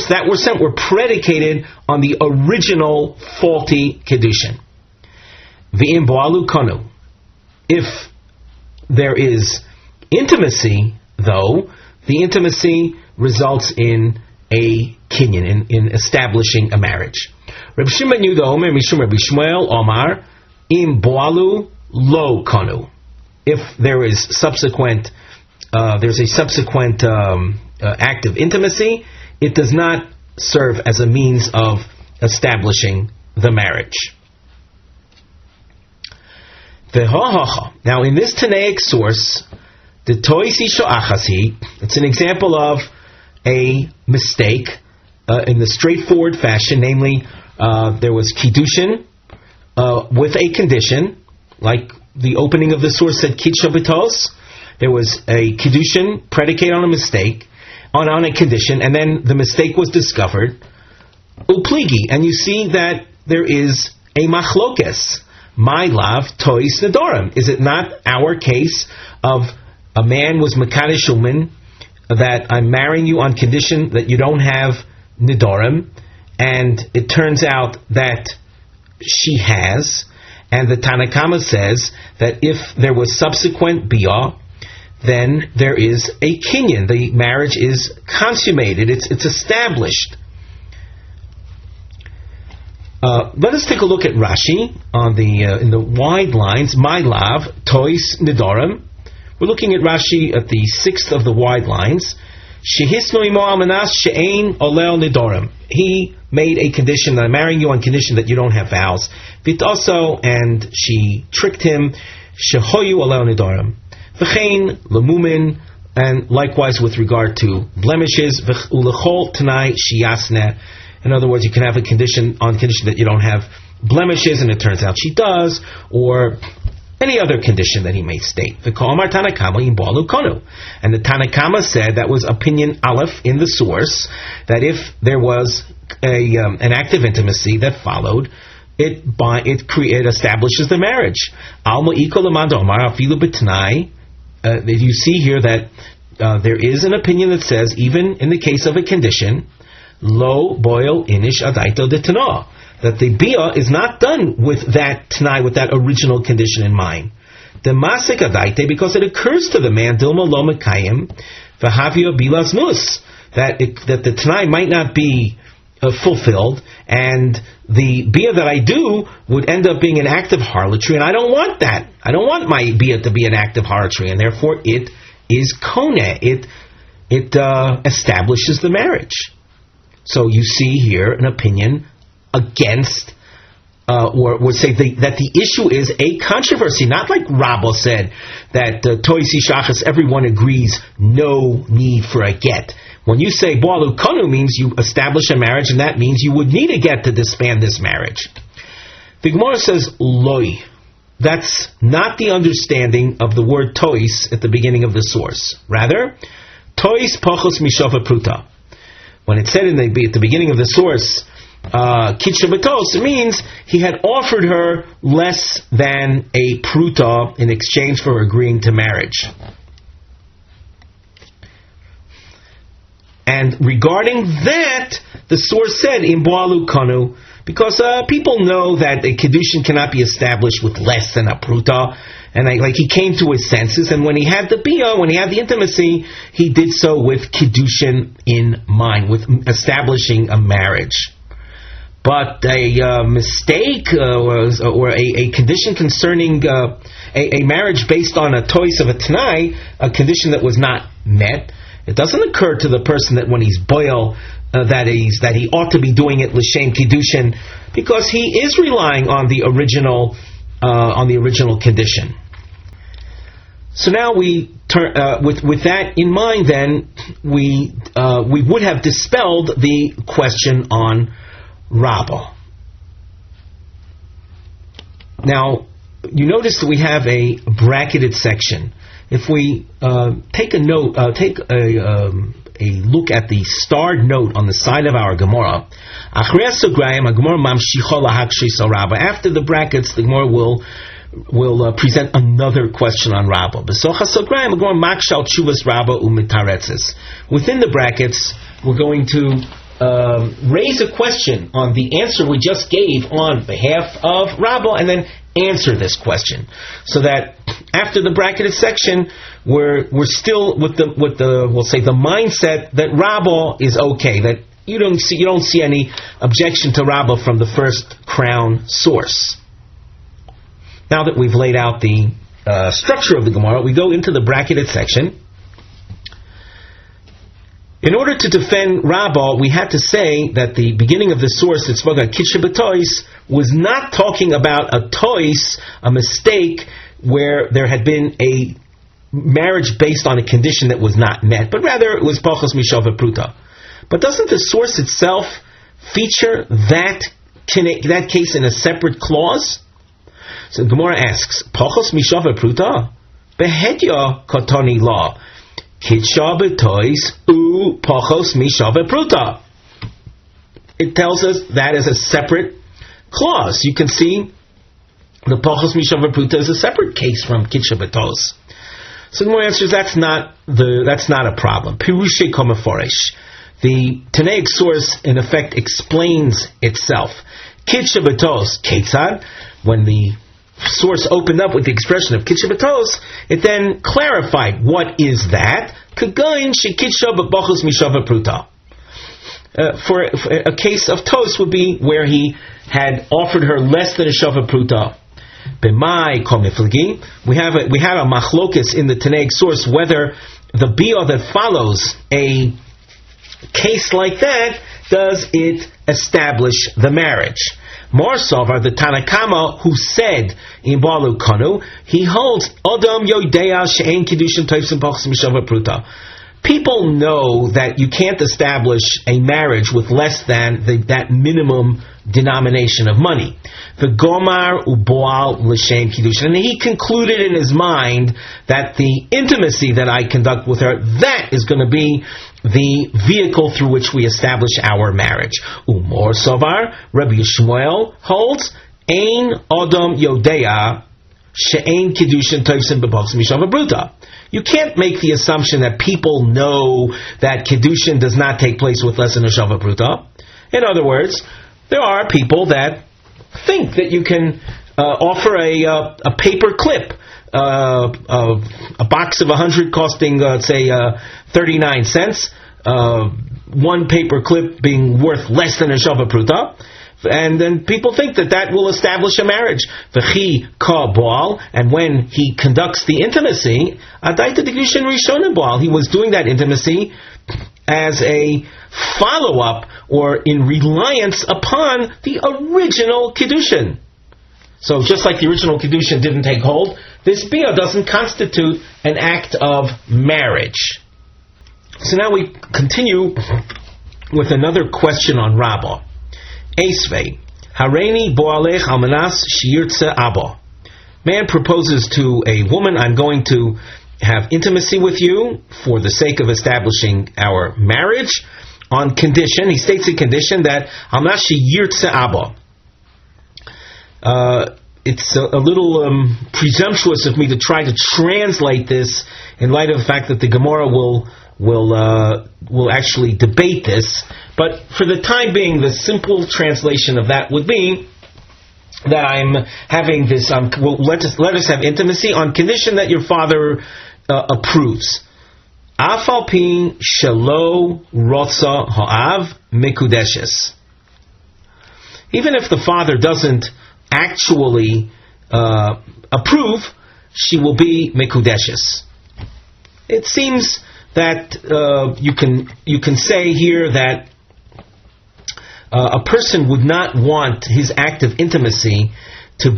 that were sent were predicated on the original faulty kiddushin. V'im bo'alu konu. If there is intimacy, though, the intimacy results in a kinyan, in establishing a marriage. Reb Shimon Yuda Omer Mishum Reb Shmuel Omar im bo'alu lo konu. If there is there's a subsequent act of intimacy, it does not serve as a means of establishing the marriage. Now, in this Tanaic source, the toisi sho'achasi, it's an example of a mistake in the straightforward fashion, namely, there was kiddushin with a condition, like the opening of the source said kitcha b'tos. There was a kiddushin predicated on a mistake, on a condition, and then the mistake was discovered. Upligi, and you see that there is a machlokes. My love, tois nedorim. Is it not our case of a man was mekadesh woman, that I'm marrying you on condition that you don't have nedorim, and it turns out that she has, and the Tanakama says that if there was subsequent biyah, then there is a kinyan. The marriage is consummated. It's established. Let us take a look at Rashi on in the wide lines. My lav tois nidorim. We're looking at Rashi at the sixth of the wide lines. Shehisno imo almanas she'ein olel nidorim. He made a condition that I'm marrying you on condition that you don't have vows. Vitaso, and she tricked him. Shehoyu olel nidorim. V'chein lemumin, and likewise with regard to blemishes. V'ulechol tanai shiyasne. In other words, you can have a condition on condition that you don't have blemishes, and it turns out she does, or any other condition that he may state. And the Tanakama said, that was opinion Aleph in the source, that if there was an act of intimacy that followed, it establishes the marriage. You see here that there is an opinion that says, even in the case of a condition, lo boil inish adaito de tana, that the bia is not done with that tanai, with that original condition in mind. The masik adaite, because it occurs to the man dilma lo mekayim v'havio bilas nus, that the tanai might not be fulfilled, and the bia that I do would end up being an act of harlotry, and I don't want that. I don't want my bia to be an act of harlotry, and therefore it is koneh. It establishes the marriage. So you see here an opinion against, or would say that the issue is a controversy, not like Rabbo said, that toisi shachas, everyone agrees, no need for a get. When you say bo'alu kanu, means you establish a marriage, and that means you would need a get to disband this marriage. The Gemara says loi. That's not the understanding of the word tois at the beginning of the source. Rather, tois pachos mishofa pruta. When it said at the beginning of the source, kitcha betos, it means he had offered her less than a pruta in exchange for agreeing to marriage. And regarding that, the source said, in bo'alu kanu, because people know that a Kiddushin cannot be established with less than a pruta, and he came to his senses, and when he had the bia, when he had the intimacy, he did so with Kiddushin in mind, with establishing a marriage. But a mistake or a condition concerning a marriage based on a tois of a Tanai, a condition that was not met, it doesn't occur to the person that when he's boil that he ought to be doing it l'shem kiddushin, because he is relying on the original condition. So now we turn with that in mind. Then we would have dispelled the question on Rabbah. Now you notice that we have a bracketed section. If we take a look at the starred note on the side of our Gemara, after the brackets, the Gemara will present another question on Rabbah. Within the brackets, we're going to raise a question on the answer we just gave on behalf of Rabbah, and then answer this question, so that after the bracketed section, we're still with the we'll say the mindset that Rabbah is okay, that you don't see any objection to Rabbah from the first crown source. Now that we've laid out the structure of the Gemara, we go into the bracketed section. In order to defend Rabbah, we had to say that the beginning of the source that spoke about Kesubos was not talking about a tois, a mistake, where there had been a marriage based on a condition that was not met, but rather it was pachos mishava pruta. But doesn't the source itself feature that case in a separate clause? So Gemara asks, pachos mishava pruta? Behedya katani la. Kitsha b'tois u pachos mishava pruta. It tells us that is a separate clause. You can see the pachos mishava pruta is a separate case from kitsha b'tois. So the Gemara answers that's not a problem. Pirushe komeforesh. The Tanaic source in effect explains itself. Kitsha b'tois ketzad, when the source opened up with the expression of Kesubos, it then clarified what is that. Kagain shekitsha b'bachos mishava pruta. For a case of tos would be where he had offered her less than a shava pruta. B'mai komifligi, we have a machlokus in the Tanaic source whether the bia that follows a case like that, does it establish the marriage? Morsovar, the Tanakama, who said in Balu Kanu, he holds Adam Yodea She'en Kiddushin Toifsim Pachsim Shava Pruta. People know that you can't establish a marriage with less than that minimum denomination of money. The Gomar Uboal L'Shem Kiddushin. And he concluded in his mind that the intimacy that I conduct with her, that is going to be the vehicle through which we establish our marriage. Umor Sovar, Rabbi Yishmael holds, Ein Adam Yodea She'en Kiddushin Toifsim B'Pachsim Mishava Bruta. You can't make the assumption that people know that Kiddushin does not take place with less than a Shava Bruta. In other words, there are people that think that you can offer a paper clip, a box of 100 costing, say, 39 cents, one paper clip being worth less than a Shava Pruta, and then people think that will establish a marriage. V'chi ka boal, and when he conducts the intimacy, adaita degushin rishonim boal, he was doing that intimacy as a follow-up or in reliance upon the original Kiddushin. So just like the original Kiddushin didn't take hold, this bia doesn't constitute an act of marriage. So now we continue with another question on Rabbah. Esvei, Hareini boalech almanas shiurtze abba. Man proposes to a woman, I'm going to have intimacy with you for the sake of establishing our marriage, on condition, he states a condition that almanas shiurtze abba. it's a little presumptuous of me to try to translate this in light of the fact that the Gemara will actually debate this. But for the time being, the simple translation of that would be that I'm having this. Let us have intimacy on condition that your father approves. Afal pi shelo rotza ha'av mikudeshes. Even if the father doesn't actually approve, she will be mikudeshes. It seems that you can say here that a person would not want his act of intimacy to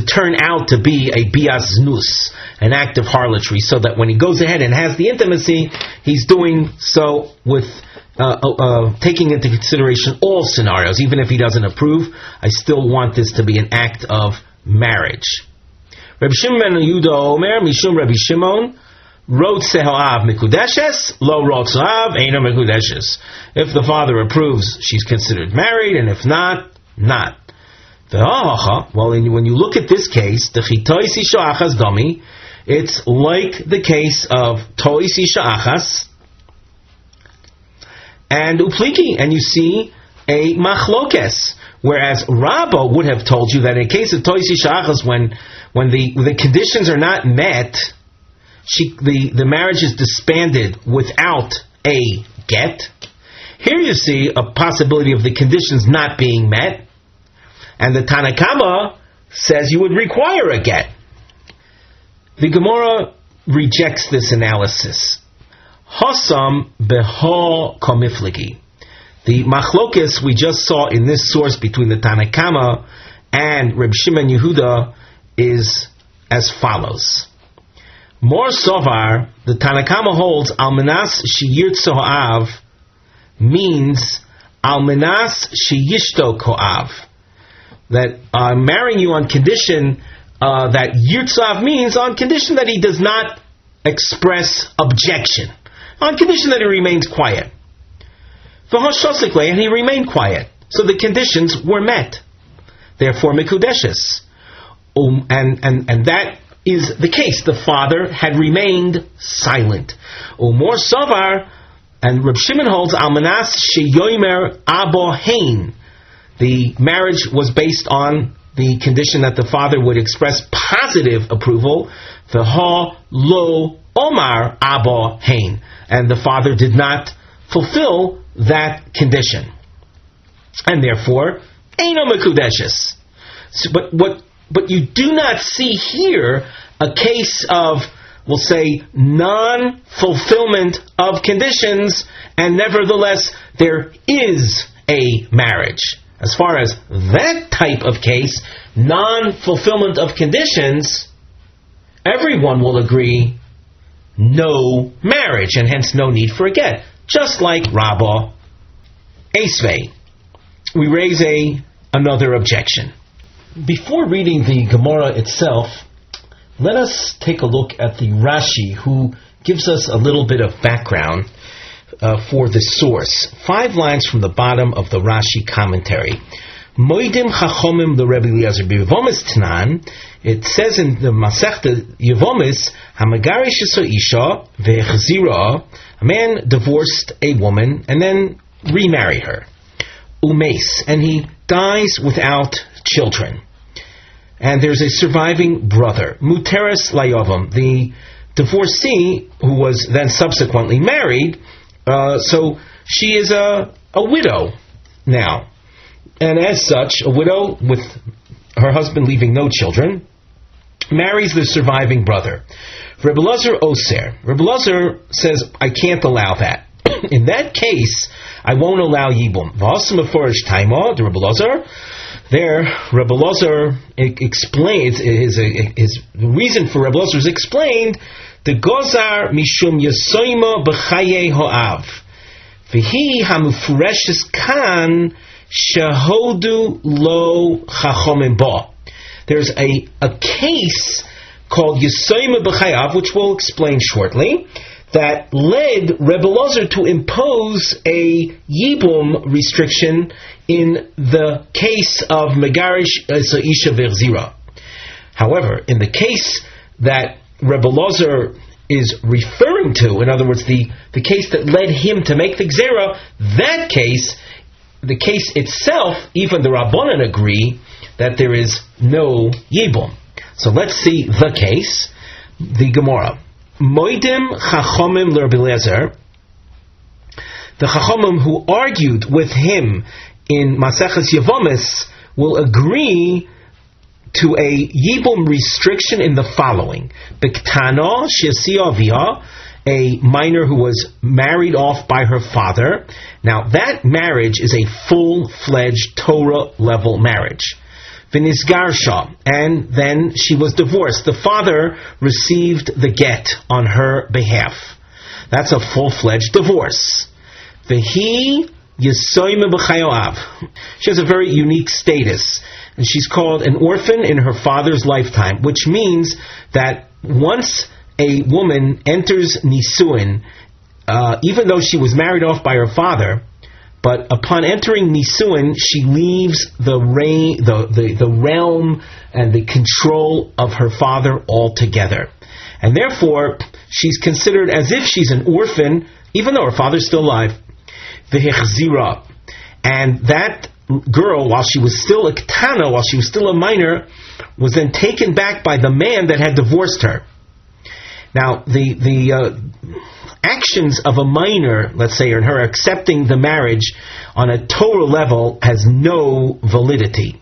turn out to be a bias znus, an act of harlotry, so that when he goes ahead and has the intimacy, he's doing so with taking into consideration all scenarios. Even if he doesn't approve, I still want this to be an act of marriage. Rabbi Shimon ben Yehuda Omer Mishum Rabbi Shimon Rot sehoav mikudeshes, lo rot sehoav eino mikudeshes. If the father approves, she's considered married, and if not, not. Well, when you look at this case, the chitois isha achas dami, it's like the case of tois isha achas and upliki, and you see a machlokes. Whereas Rabba would have told you that in case of tois isha achas, when the conditions are not met, the marriage is disbanded without a get. Here you see a possibility of the conditions not being met, and the Tanakama says you would require a get. The Gemara rejects this analysis. Hasam beho komifligi. The machlokes we just saw in this source between the Tanakama and Reb Shimon Yehuda is as follows. More sovar, the Tanakama holds almanas shiur tzohav means almanas sheyishto koav. That I'm marrying you on condition that yirtzav means on condition that he does not express objection, on condition that he remains quiet. And he remained quiet, so the conditions were met. Therefore, mikudeshes, and that is the case. The father had remained silent. Umor savar, and Reb Shimon holds almanas sheyomer abo hein. The marriage was based on the condition that the father would express positive approval. V'ha lo omar abo hein, and the father did not fulfill that condition, and therefore eino mekudeshes. But you do not see here a case of, we'll say, non-fulfillment of conditions, and nevertheless there is a marriage. As far as that type of case, non-fulfillment of conditions, everyone will agree, no marriage, and hence no need for a get. Just like Rabbah Esvei. We raise another objection. Before reading the Gemara itself, let us take a look at the Rashi, who gives us a little bit of background for the source. 5 lines from the bottom of the Rashi commentary. Moidim chachomim l'Rebbe Eliezer b'Yevomis Tanan. It says in the Masechta Yevomis, Hamagarish isha ve'echzira. A man divorced a woman and then remarried her. Umeis, and he dies without children. And there's a surviving brother. Muteres layovam, the divorcee who was then subsequently married. So she is a widow now. And as such, a widow with her husband leaving no children marries the surviving brother. Rebbe Ozer. Rebbe Ozer says, I can't allow that. In that case, I won't allow yibum. The Rebbe Ozer. There, Rebbe Ozer explains, his reason for Rebbe Ozer is explained, the gozar mishum yasoima b'chaye ho'av. V'hi hamufureshes kan shahodu lo chachomim ba. There's a case called Yasoima b'chayav, which we'll explain shortly, that led Rebbe Ozer to impose a yibum restriction in the case of Megarish Isha Verzira. However, in the case that Rebbe Ozer is referring to, in other words, the case that led him to make the Gzera, that case, the case itself, even the Rabbanan agree that there is no Yibum. So let's see the case. The Gemara. Moidim Chachomim l'Rebbe Eliezer. The Chachomim who argued with him in Maseches Yevomis will agree to a Yibum restriction in the following. Biktano Shesi Avia, a minor who was married off by her father. Now that marriage is a full-fledged Torah level marriage. Vinisgarsha, and then she was divorced. The father received the get on her behalf. That's a full-fledged divorce. Vihi Yesoyim b'chayoav. She has a very unique status, and she's called an orphan in her father's lifetime, which means that once a woman enters Nisuin, even though she was married off by her father, but upon entering Nisuin, she leaves the realm and the control of her father altogether. And therefore, she's considered as if she's an orphan, even though her father's still alive. V'hechzira. And that girl, while she was still a ketana, while she was still a minor, was then taken back by the man that had divorced her. Now, the actions of a minor, let's say, or her accepting the marriage on a Torah level has no validity.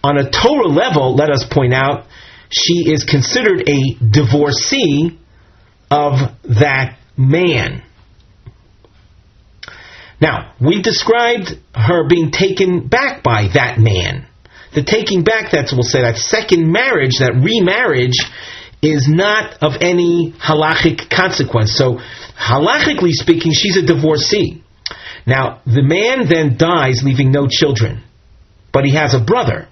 On a Torah level, let us point out, she is considered a divorcee of that man. Now, we described her being taken back by that man. The taking back, we'll say, that second marriage, that remarriage, is not of any halachic consequence. So, halachically speaking, she's a divorcee. Now, the man then dies, leaving no children. But he has a brother.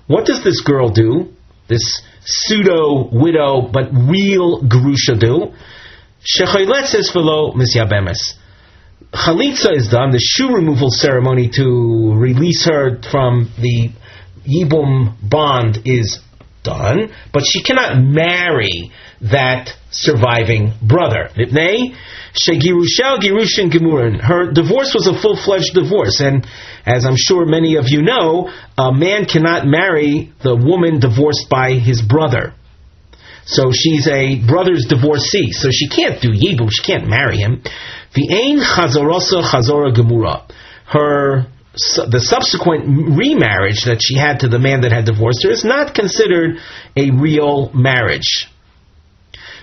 What does this girl do? This pseudo-widow, but real gerusha do? Shecholetzes v'lo misyabemes. Chalitza is done, the shoe removal ceremony to release her from the Yibum bond is done, but she cannot marry that surviving brother. Her divorce was a full-fledged divorce, and as I'm sure many of you know, a man cannot marry the woman divorced by his brother. So she's a brother's divorcee, so she can't do Yibum, she can't marry him. V'ein chazorosa chazora gemura. The subsequent remarriage that she had to the man that had divorced her is not considered a real marriage.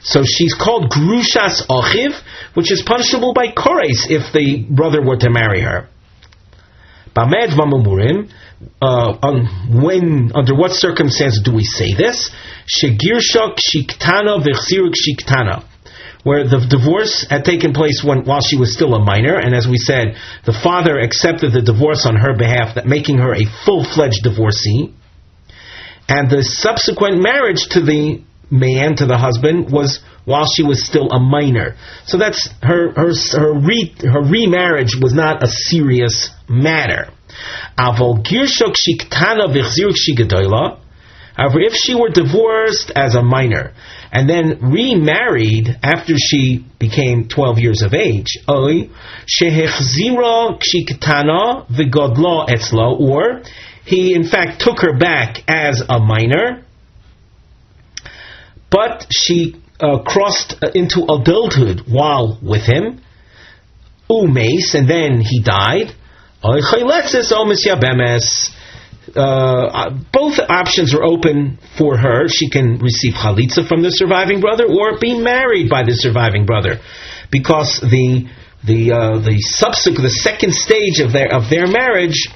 So she's called grushas ochiv, which is punishable by kores if the brother were to marry her. Bamed v'mamurim. Under what circumstance do we say this? Shegirsha kshiktana v'chsiruk kshiktana, where the divorce had taken place while she was still a minor, and as we said, the father accepted the divorce on her behalf, that making her a full-fledged divorcee, and the subsequent marriage to the man, to the husband, was while she was still a minor. So that's her remarriage was not a serious matter. However, if she were divorced as a minor and then remarried after she became 12 years of age, or he in fact took her back as a minor, but she crossed into adulthood while with him, and then he died, both options are open for her. She can receive chalitza from the surviving brother or be married by the surviving brother, because the second stage of their marriage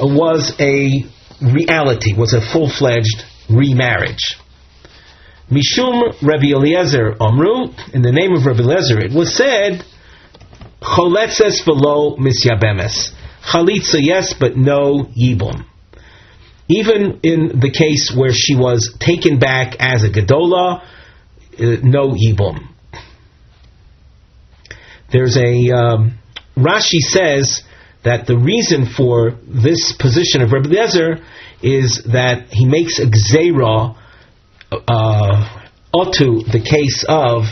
was a reality, was a full-fledged remarriage. Mishum Rabbi Eliezer Omru, in the name of Rabbi Eliezer, it was said, choletzes v'lo misyabemes. Chalitza, yes, but no yibum. Even in the case where she was taken back as a gedola, no yibum. There's a Rashi says that the reason for this position of Rabbi Eliezer is that he makes a gzeira onto the case of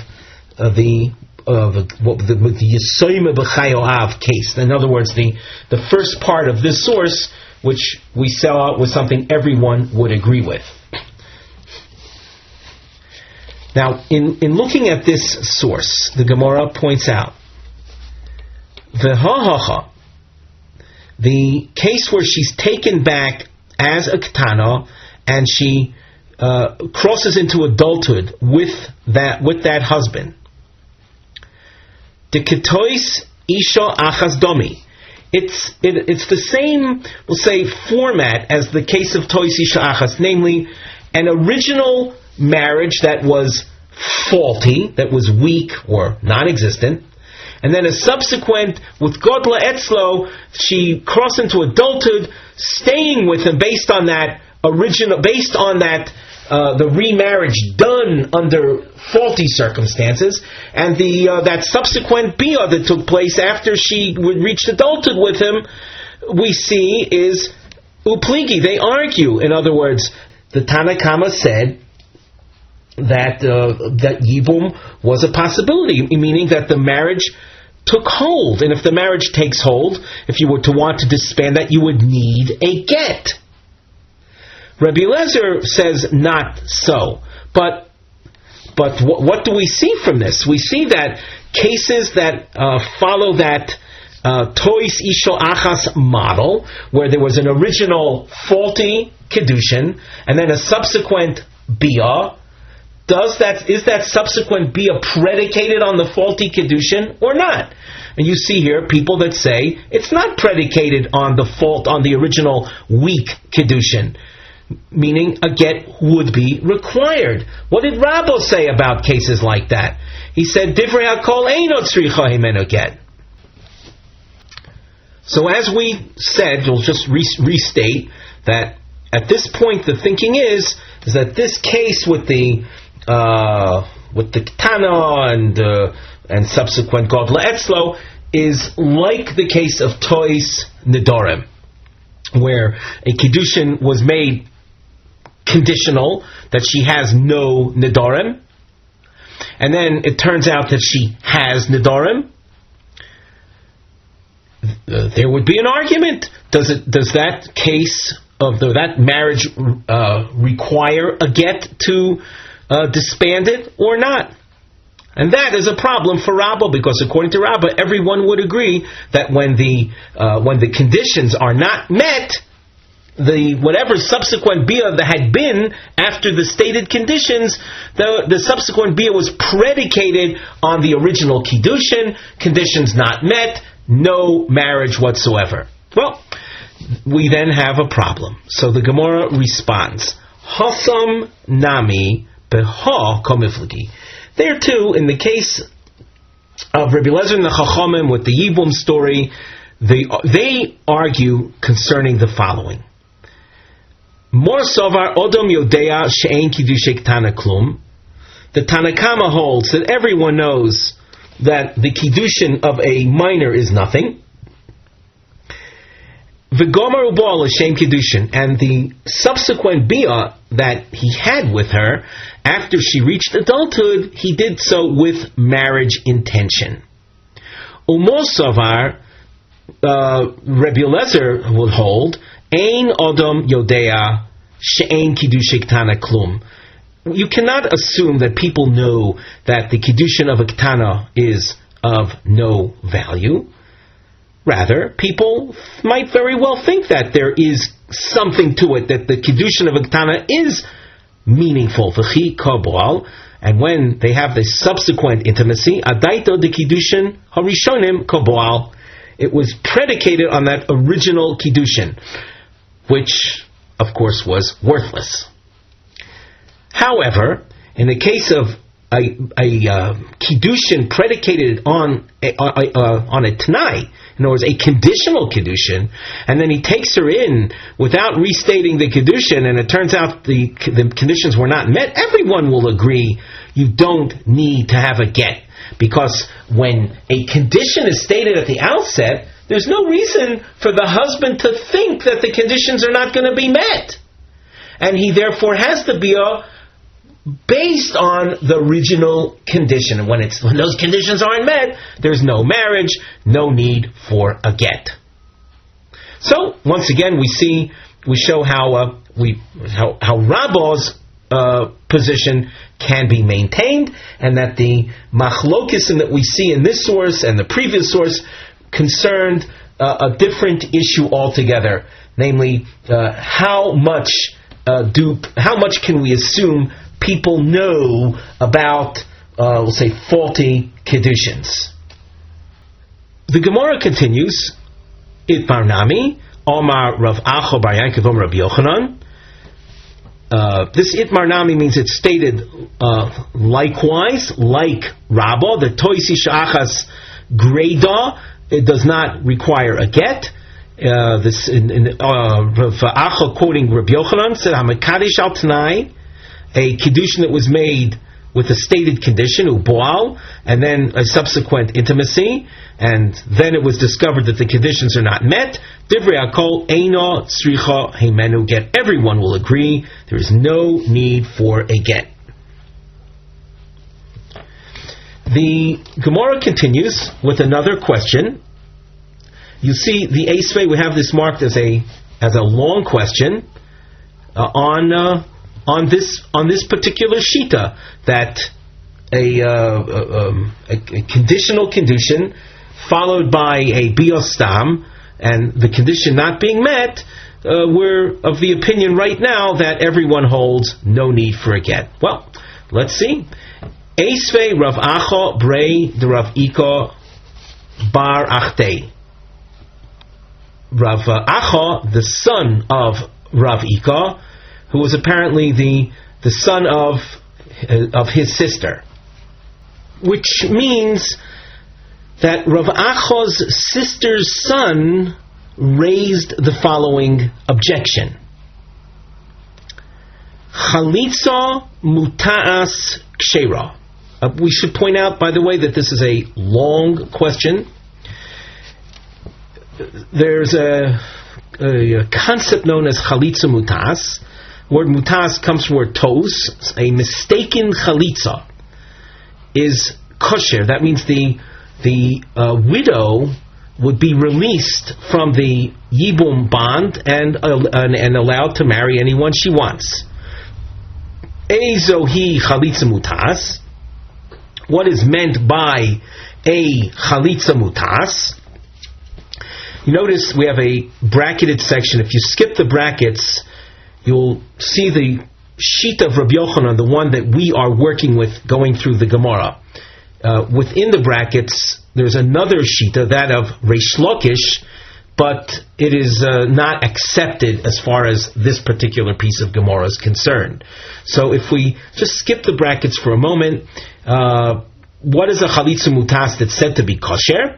the Yisoyme B'chayoav case. In other words, the first part of this source, which we saw was something everyone would agree with. Now, in looking at this source, the Gemara points out the case where she's taken back as a ketana and she crosses into adulthood with that husband. The ketois isha achas domi. It's the same, we'll say, format as the case of tois isha achas, namely an original marriage that was faulty, that was weak or non-existent, and then a subsequent, with Godla Etzlo, she crossed into adulthood, staying with him based on that the remarriage done under faulty circumstances, and that subsequent bia that took place after she reached adulthood with him, we see is upligi. They argue. In other words, the Tanakama said that yibum was a possibility, meaning that the marriage took hold, and if the marriage takes hold, if you were to want to disband that, you would need a get. Rabbi Eliezer says not so, but what do we see from this? We see that cases that follow that tois isho achas model, where there was an original faulty kedushin and then a subsequent bia. Is that subsequent bia predicated on the faulty kedushin or not? And you see here people that say it's not predicated on the original weak kedushin, meaning a get would be required. What did Rabbo say about cases like that? He said, Divrei hakol eino tzricha himeno get. So as we said, we'll just restate that at this point the thinking is that this case with the Ketana and subsequent Godla Etzlo is like the case of Tois Nidorim, where a Kiddushin was made conditional, that she has no Nidorim, and then it turns out that she has Nidorim. There would be an argument. Does that case of that marriage require a get to disband it or not? And that is a problem for Rabbah, because according to Rabbah, everyone would agree that when the conditions are not met, whatever subsequent bia that had been after the stated conditions, the subsequent bia was predicated on the original kiddushin. Conditions not met, no marriage whatsoever. Well, we then have a problem. So the Gemara responds, Hasam nami beha komiflagi. There too, in the case of Rabbi Eliezer and the Chachamim with the Yibum story, they argue concerning the following. Mor sovar odom yodea she'ein kiddushay ketana klum. The Tanakama holds that everyone knows that the kiddushin of a minor is nothing. V'gomer ubal l'shem kiddushin, and the subsequent bia that he had with her after she reached adulthood, he did so with marriage intention. Umosavar, Rabbi Eliezer would hold, ein odom yodea she'ein kiddushay ketana klum. You cannot assume that people know that the kiddushin of a ketana is of no value. Rather, people might very well think that there is something to it, that the kiddushin of a ketana is meaningful. V'chi kabal, and when they have the subsequent intimacy, adaito de kiddushin harishonim kabal, it was predicated on that original kiddushin, which, of course, was worthless. However, in the case of a kiddushin predicated on a t'nai, in other words, a conditional kiddushin, and then he takes her in without restating the kiddushin, and it turns out the conditions were not met, everyone will agree you don't need to have a get. Because when a condition is stated at the outset, there's no reason for the husband to think that the conditions are not going to be met. And he therefore has the biyah based on the original condition. And when those conditions aren't met, there's no marriage, no need for a get. So once again, we show how Rabba's position can be maintained, and that the machlokisim that we see in this source and the previous source concerned a different issue altogether. Namely, how much can we assume people know about, we'll say, faulty kedushims? The Gemara continues, It Barnami, Omar Rav Acho Bar Yankov Omar Rav Yochanan. This Itmar Nami means it's stated likewise, like Rabbah, the Toisi Sha'achas Greda, it does not require a get. This Rav Acha quoting Rabbi Yochanan said, "Hamakadesh al Tanai," a kiddushin that was made with a stated condition, uboal, and then a subsequent intimacy, and then it was discovered that the conditions are not met. Divrei Hakol Eino Tzricha Heimenu get. Everyone will agree there is no need for a get. The Gemara continues with another question. You see, the Eisvei, we have this marked as a long question on this particular shita, that a conditional condition followed by a biostam, and the condition not being met, we're of the opinion right now that everyone holds no need for a get. Well, let's see. Eisvei Rav Acha Brei de Rav Ika Bar Achtei. Rav Acha, the son of Rav Ika, who was apparently the son of his sister, which means that Rav Acha's sister's son raised the following objection: Chalitza muta'as kshera. We should point out, by the way, that this is a long question. There's a concept known as chalitza mutas. The word mutas comes from the word tos. A mistaken chalitza is kosher. That means the widow would be released from the yibum bond and allowed to marry anyone she wants. Ezohi chalitza mutas. What is meant by a chalitza mutas? You notice we have a bracketed section. If you skip the brackets, you'll see the sheet of Rabbi Yochanan, the one that we are working with going through the Gemara. Within the brackets, there's another shita, that of Reish Lakish, but it is not accepted as far as this particular piece of Gemara is concerned. So if we just skip the brackets for a moment, what is a chalitza mutas that's said to be kosher?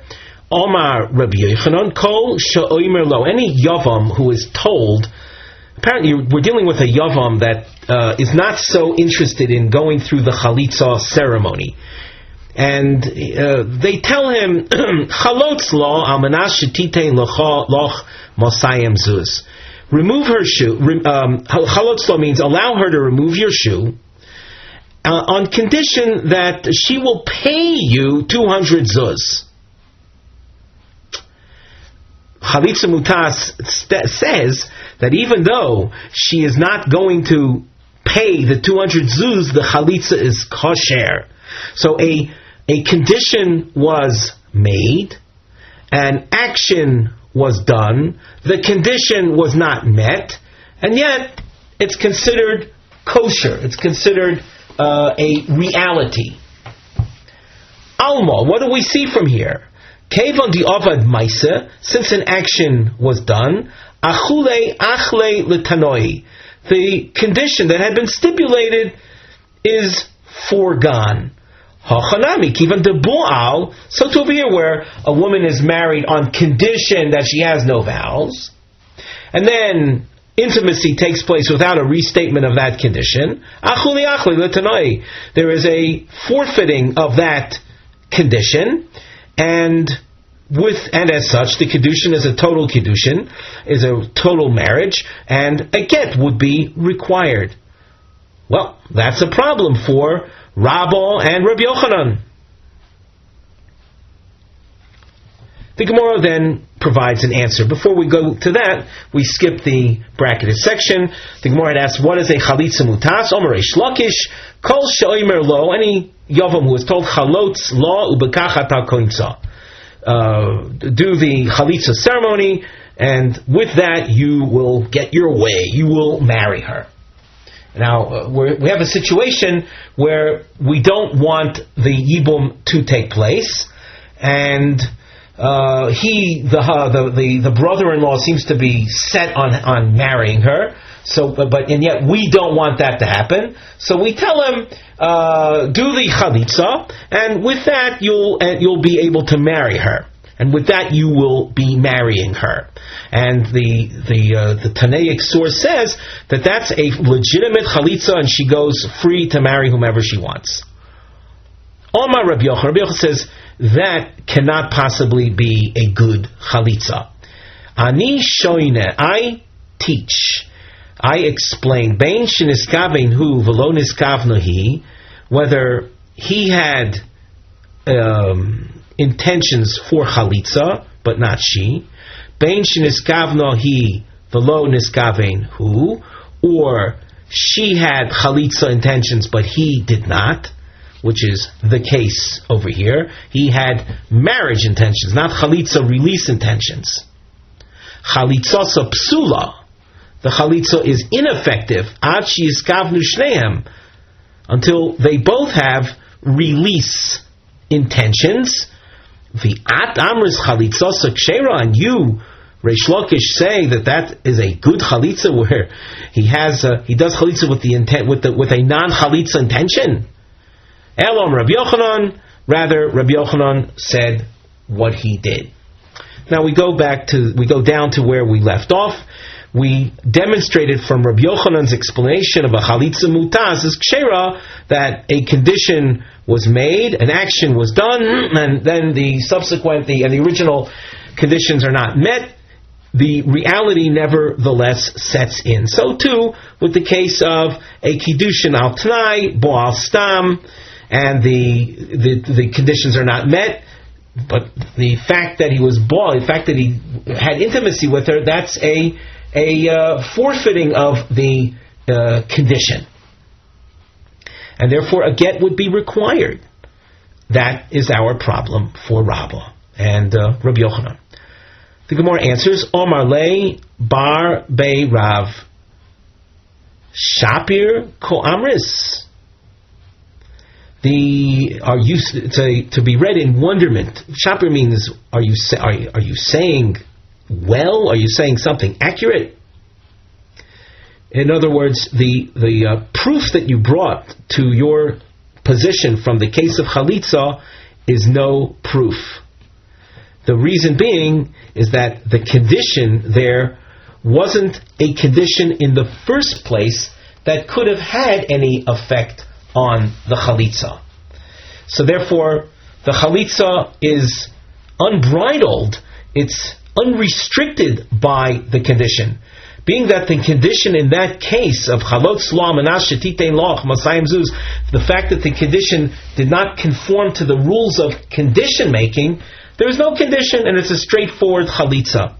Omar Rabbi Yochanan kol she'omer lo. Any yavam who is told, apparently we're dealing with a yavam that is not so interested in going through the chalitza ceremony. And they tell him, Chalotz lo almanash shetitein loch mosayim zuz. Remove her shoe. Chalotz lo means allow her to remove your shoe on condition that she will pay you 200 zuz. Chalitza mutas says that even though she is not going to pay the 200 zuz, the chalitza is kosher. So a condition was made, an action was done, the condition was not met, and yet it's considered kosher. It's considered a reality. Alma, what do we see from here? Kevon di avad maisa, since an action was done, achule achle letanoi, the condition that had been stipulated is foregone. Hachanami kivan de bu'al, so to over here where a woman is married on condition that she has no vows, and then intimacy takes place without a restatement of that condition, achule achle letanoi, there is a forfeiting of that condition, and And as such, the kiddushin is a total kiddushin, is a total marriage, and a get would be required. Well, that's a problem for Rabba and Rabbi Yochanan. The Gemara then provides an answer. Before we go to that, we skip the bracketed section. The Gemara had asked, what is a chalitza mutas? Omer Reish Lakish, kol she'omer lo, any yavam who is told chalotz lo ubekach ata koinza. Do the chalitza ceremony, and with that you will get your way. You will marry her. Now, we have a situation where we don't want the yibum to take place, and the brother-in-law seems to be set on marrying her. So, and yet we don't want that to happen. So we tell him, do the chalitza, and with that you'll be able to marry her. And with that, you will be marrying her. And the Tanaic source says that that's a legitimate chalitza, and she goes free to marry whomever she wants. Omar Rabbi Yochanan says that cannot possibly be a good chalitza. Ani shoyne, I teach, I explain. Bein sheniskavein hu v'lo niskavno hi, whether he had intentions for chalitza, but not she. Bein sheniskavno hi v'lo niskavein hu, or she had chalitza intentions, but he did not, which is the case over here. He had marriage intentions, not chalitza release intentions. Chalitza psula. The chalitza is ineffective ad sheyiskavnu shneim, until they both have release intentions. The at amris chalitza kshera, and you, Reish Lakish, say that is a good chalitza where he does chalitza with the intent with a non chalitza intention. Elom Rabbi Yochanan, rather Rabbi Yochanan said what he did. Now we go down to where we left off. We demonstrated from Rabbi Yochanan's explanation of a chalitza mutas as kshera that a condition was made, an action was done, and then the original conditions are not met. The reality nevertheless sets in. So too with the case of a kiddushin al t'nai, bo al stam, and the conditions are not met, but the fact that he was bought, the fact that he had intimacy with her, that's a forfeiting of the condition, and therefore a get would be required. That is our problem for Rabbah and Rabbi Yochanan. The Gemara answers, Omar le bar bei Rav Shapir ko amris. To be read in wonderment. Shapir means, are you saying well? Are you saying something accurate? In other words, the proof that you brought to your position from the case of chalitza is no proof. The reason being is that the condition there wasn't a condition in the first place that could have had any effect on the chalitza. So therefore, the chalitza is unbridled, it's unrestricted by the condition. Being that the condition in that case of chalotz lo manash shetitein loch masayim zuz, the fact that the condition did not conform to the rules of condition making, there is no condition and it's a straightforward chalitza.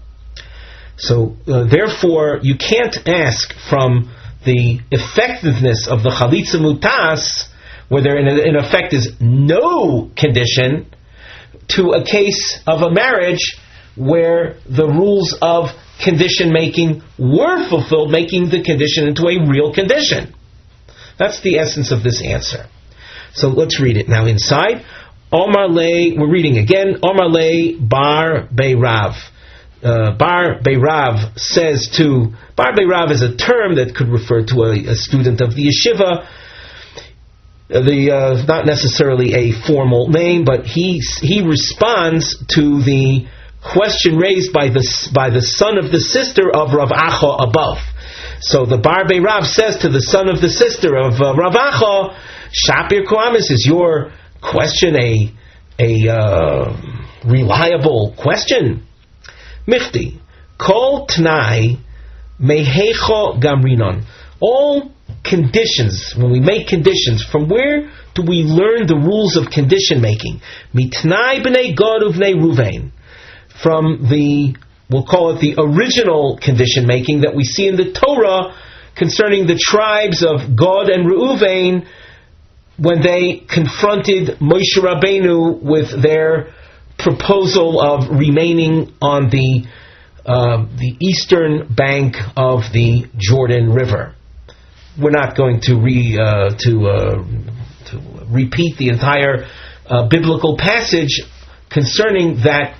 So therefore, you can't ask from the effectiveness of the chalitza mutas, where there in effect is no condition, to a case of a marriage where the rules of condition making were fulfilled, making the condition into a real condition. That's the essence of this answer. So let's read it now inside. Omar le, we're reading again. Omar le bar beirav. Bar beirav says to, bar beirav is a term that could refer to a student of the yeshiva. Not necessarily a formal name, but he responds to the question raised by the son of the sister of Rav Acha above. So the bar beirav says to the son of the sister of Rav Acha, Shapir Koamis, is your question reliable question. Mifti, kol t'nai mehecho gamrinon. All conditions, when we make conditions, from where do we learn the rules of condition making? Mitnai b'nei Gad uvnei Ruvain. From the, we'll call it the original condition making that we see in the Torah concerning the tribes of Gad and Reuven when they confronted Moshe Rabbeinu with their proposal of remaining on the eastern bank of the Jordan River. We're not going to repeat the entire biblical passage concerning that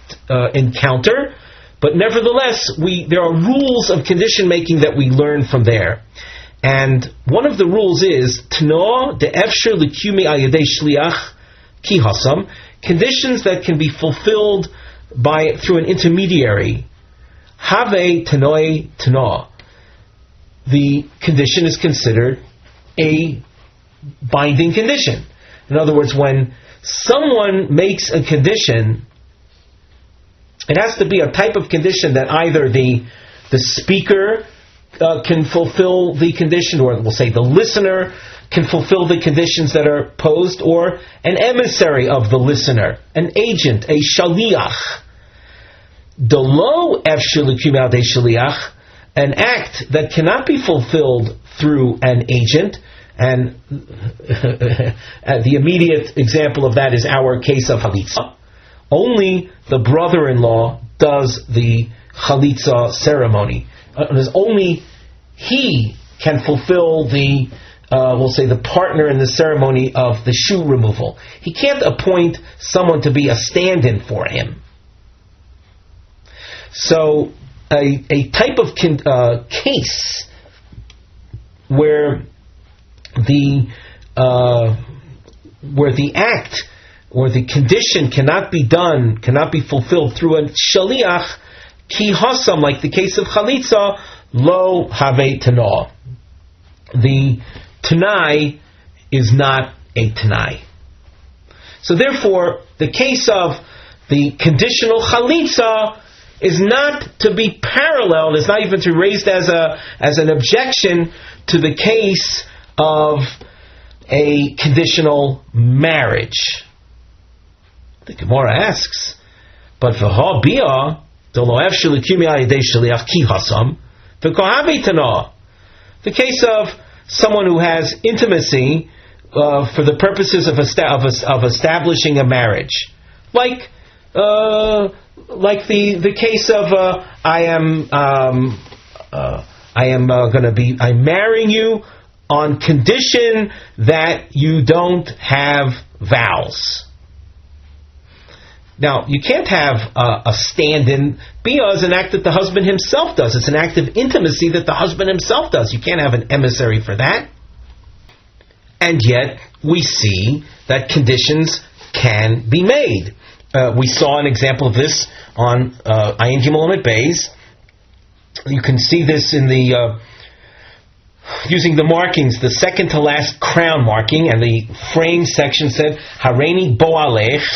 encounter, but nevertheless, there are rules of condition making that we learn from there. And one of the rules is Tno de Efsher Likumi Ayadei Shliach Ki Hasam, conditions that can be fulfilled through an intermediary. Have Tnoi Tno. The condition is considered a binding condition. In other words, when someone makes a condition, it has to be a type of condition that either the speaker can fulfill the condition, or we'll say the listener can fulfill the conditions that are posed, or an emissary of the listener, an agent, a shaliach. Delo efshir l'kum yadei shaliach, an act that cannot be fulfilled through an agent, and the immediate example of that is our case of chalitza. Only the brother-in-law does the chalitza ceremony. Only he can fulfill the, we'll say, the partner in the ceremony of the shoe removal. He can't appoint someone to be a stand-in for him. So, a type of case where the act or the condition cannot be fulfilled through a shaliach, ki hasam, like the case of chalitza, lo have tana. The tanai is not a tanai. So therefore, the case of the conditional chalitza is not to be paralleled, is not even to be raised as an objection to the case of a conditional marriage. The Gemara asks, but v'ha bia delo efshir l'kumi ayidei shaliach ki hasam v'kohavi tana. The case of someone who has intimacy for the purposes of establishing a marriage, like the case of I'm marrying you on condition that you don't have vows. Now, you can't have a stand-in. Bia is an act that the husband himself does. It's an act of intimacy that the husband himself does. You can't have an emissary for that. And yet, we see that conditions can be made. We saw an example of this on Ayin Gimel Amid Beis. You can see this in the using the markings, the second to last crown marking, and the frame section said Hareini Boalech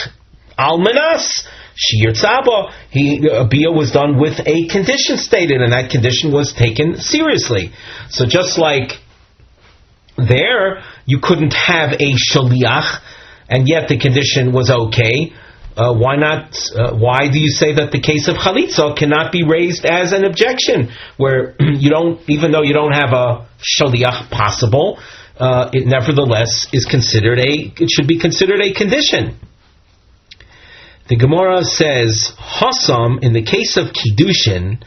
Almanas Shiur Tzaba. Bia was done with a condition stated, and that condition was taken seriously. So just like there, you couldn't have a shaliach, and yet the condition was okay. Why not? Why do you say that the case of chalitza cannot be raised as an objection, where you don't, even though you don't have a shaliach possible, it nevertheless is considered it should be considered a condition. The Gemara says, Hasam, in the case of Kiddushin,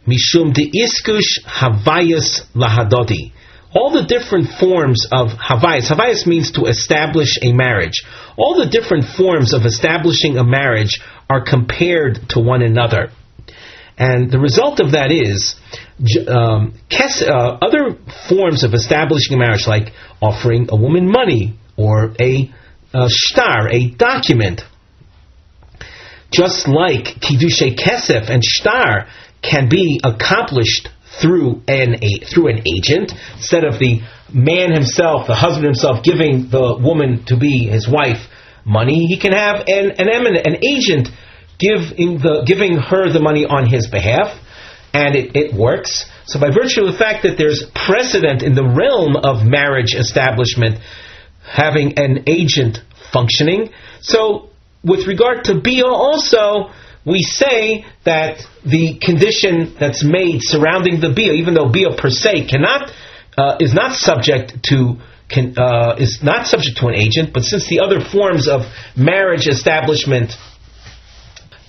Mishum de Iskush Havayas Lahadodi. All the different forms of Havayas. Havayas means to establish a marriage. All the different forms of establishing a marriage are compared to one another. And the result of that is, other forms of establishing a marriage, like offering a woman money, or a shtar, a document, just like Kiddushay Kesef and Shtar can be accomplished through an agent, instead of the man himself, the husband himself, giving the woman to be his wife money, he can have an agent giving her the money on his behalf, and it works. So by virtue of the fact that there's precedent in the realm of marriage establishment having an agent functioning, so with regard to Bia also, we say that the condition that's made surrounding the Bia, even though Bia per se is not subject to an agent, but since the other forms of marriage establishment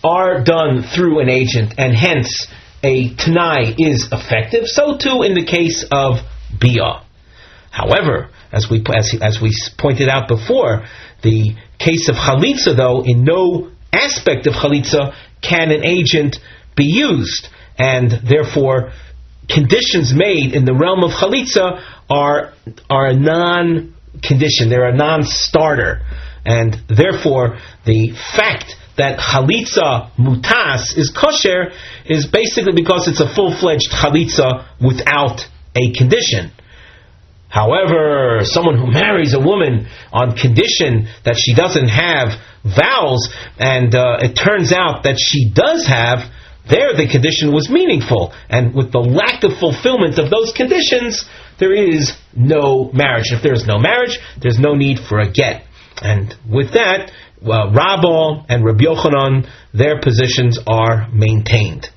are done through an agent, and hence a Tanai is effective, so too in the case of Bia. However, as we pointed out before, the case of Chalitza, though, in no aspect of Chalitza can an agent be used, and therefore conditions made in the realm of Chalitza are a non-condition, they're a non-starter, and therefore the fact that Chalitza mutas is kosher is basically because it's a full-fledged Chalitza without a condition. However, someone who marries a woman on condition that she doesn't have vows, and it turns out that she does have, there the condition was meaningful. And with the lack of fulfillment of those conditions, there is no marriage. If there is no marriage, there's no need for a get. And with that, Rabba and Rabbi Yochanan, their positions are maintained.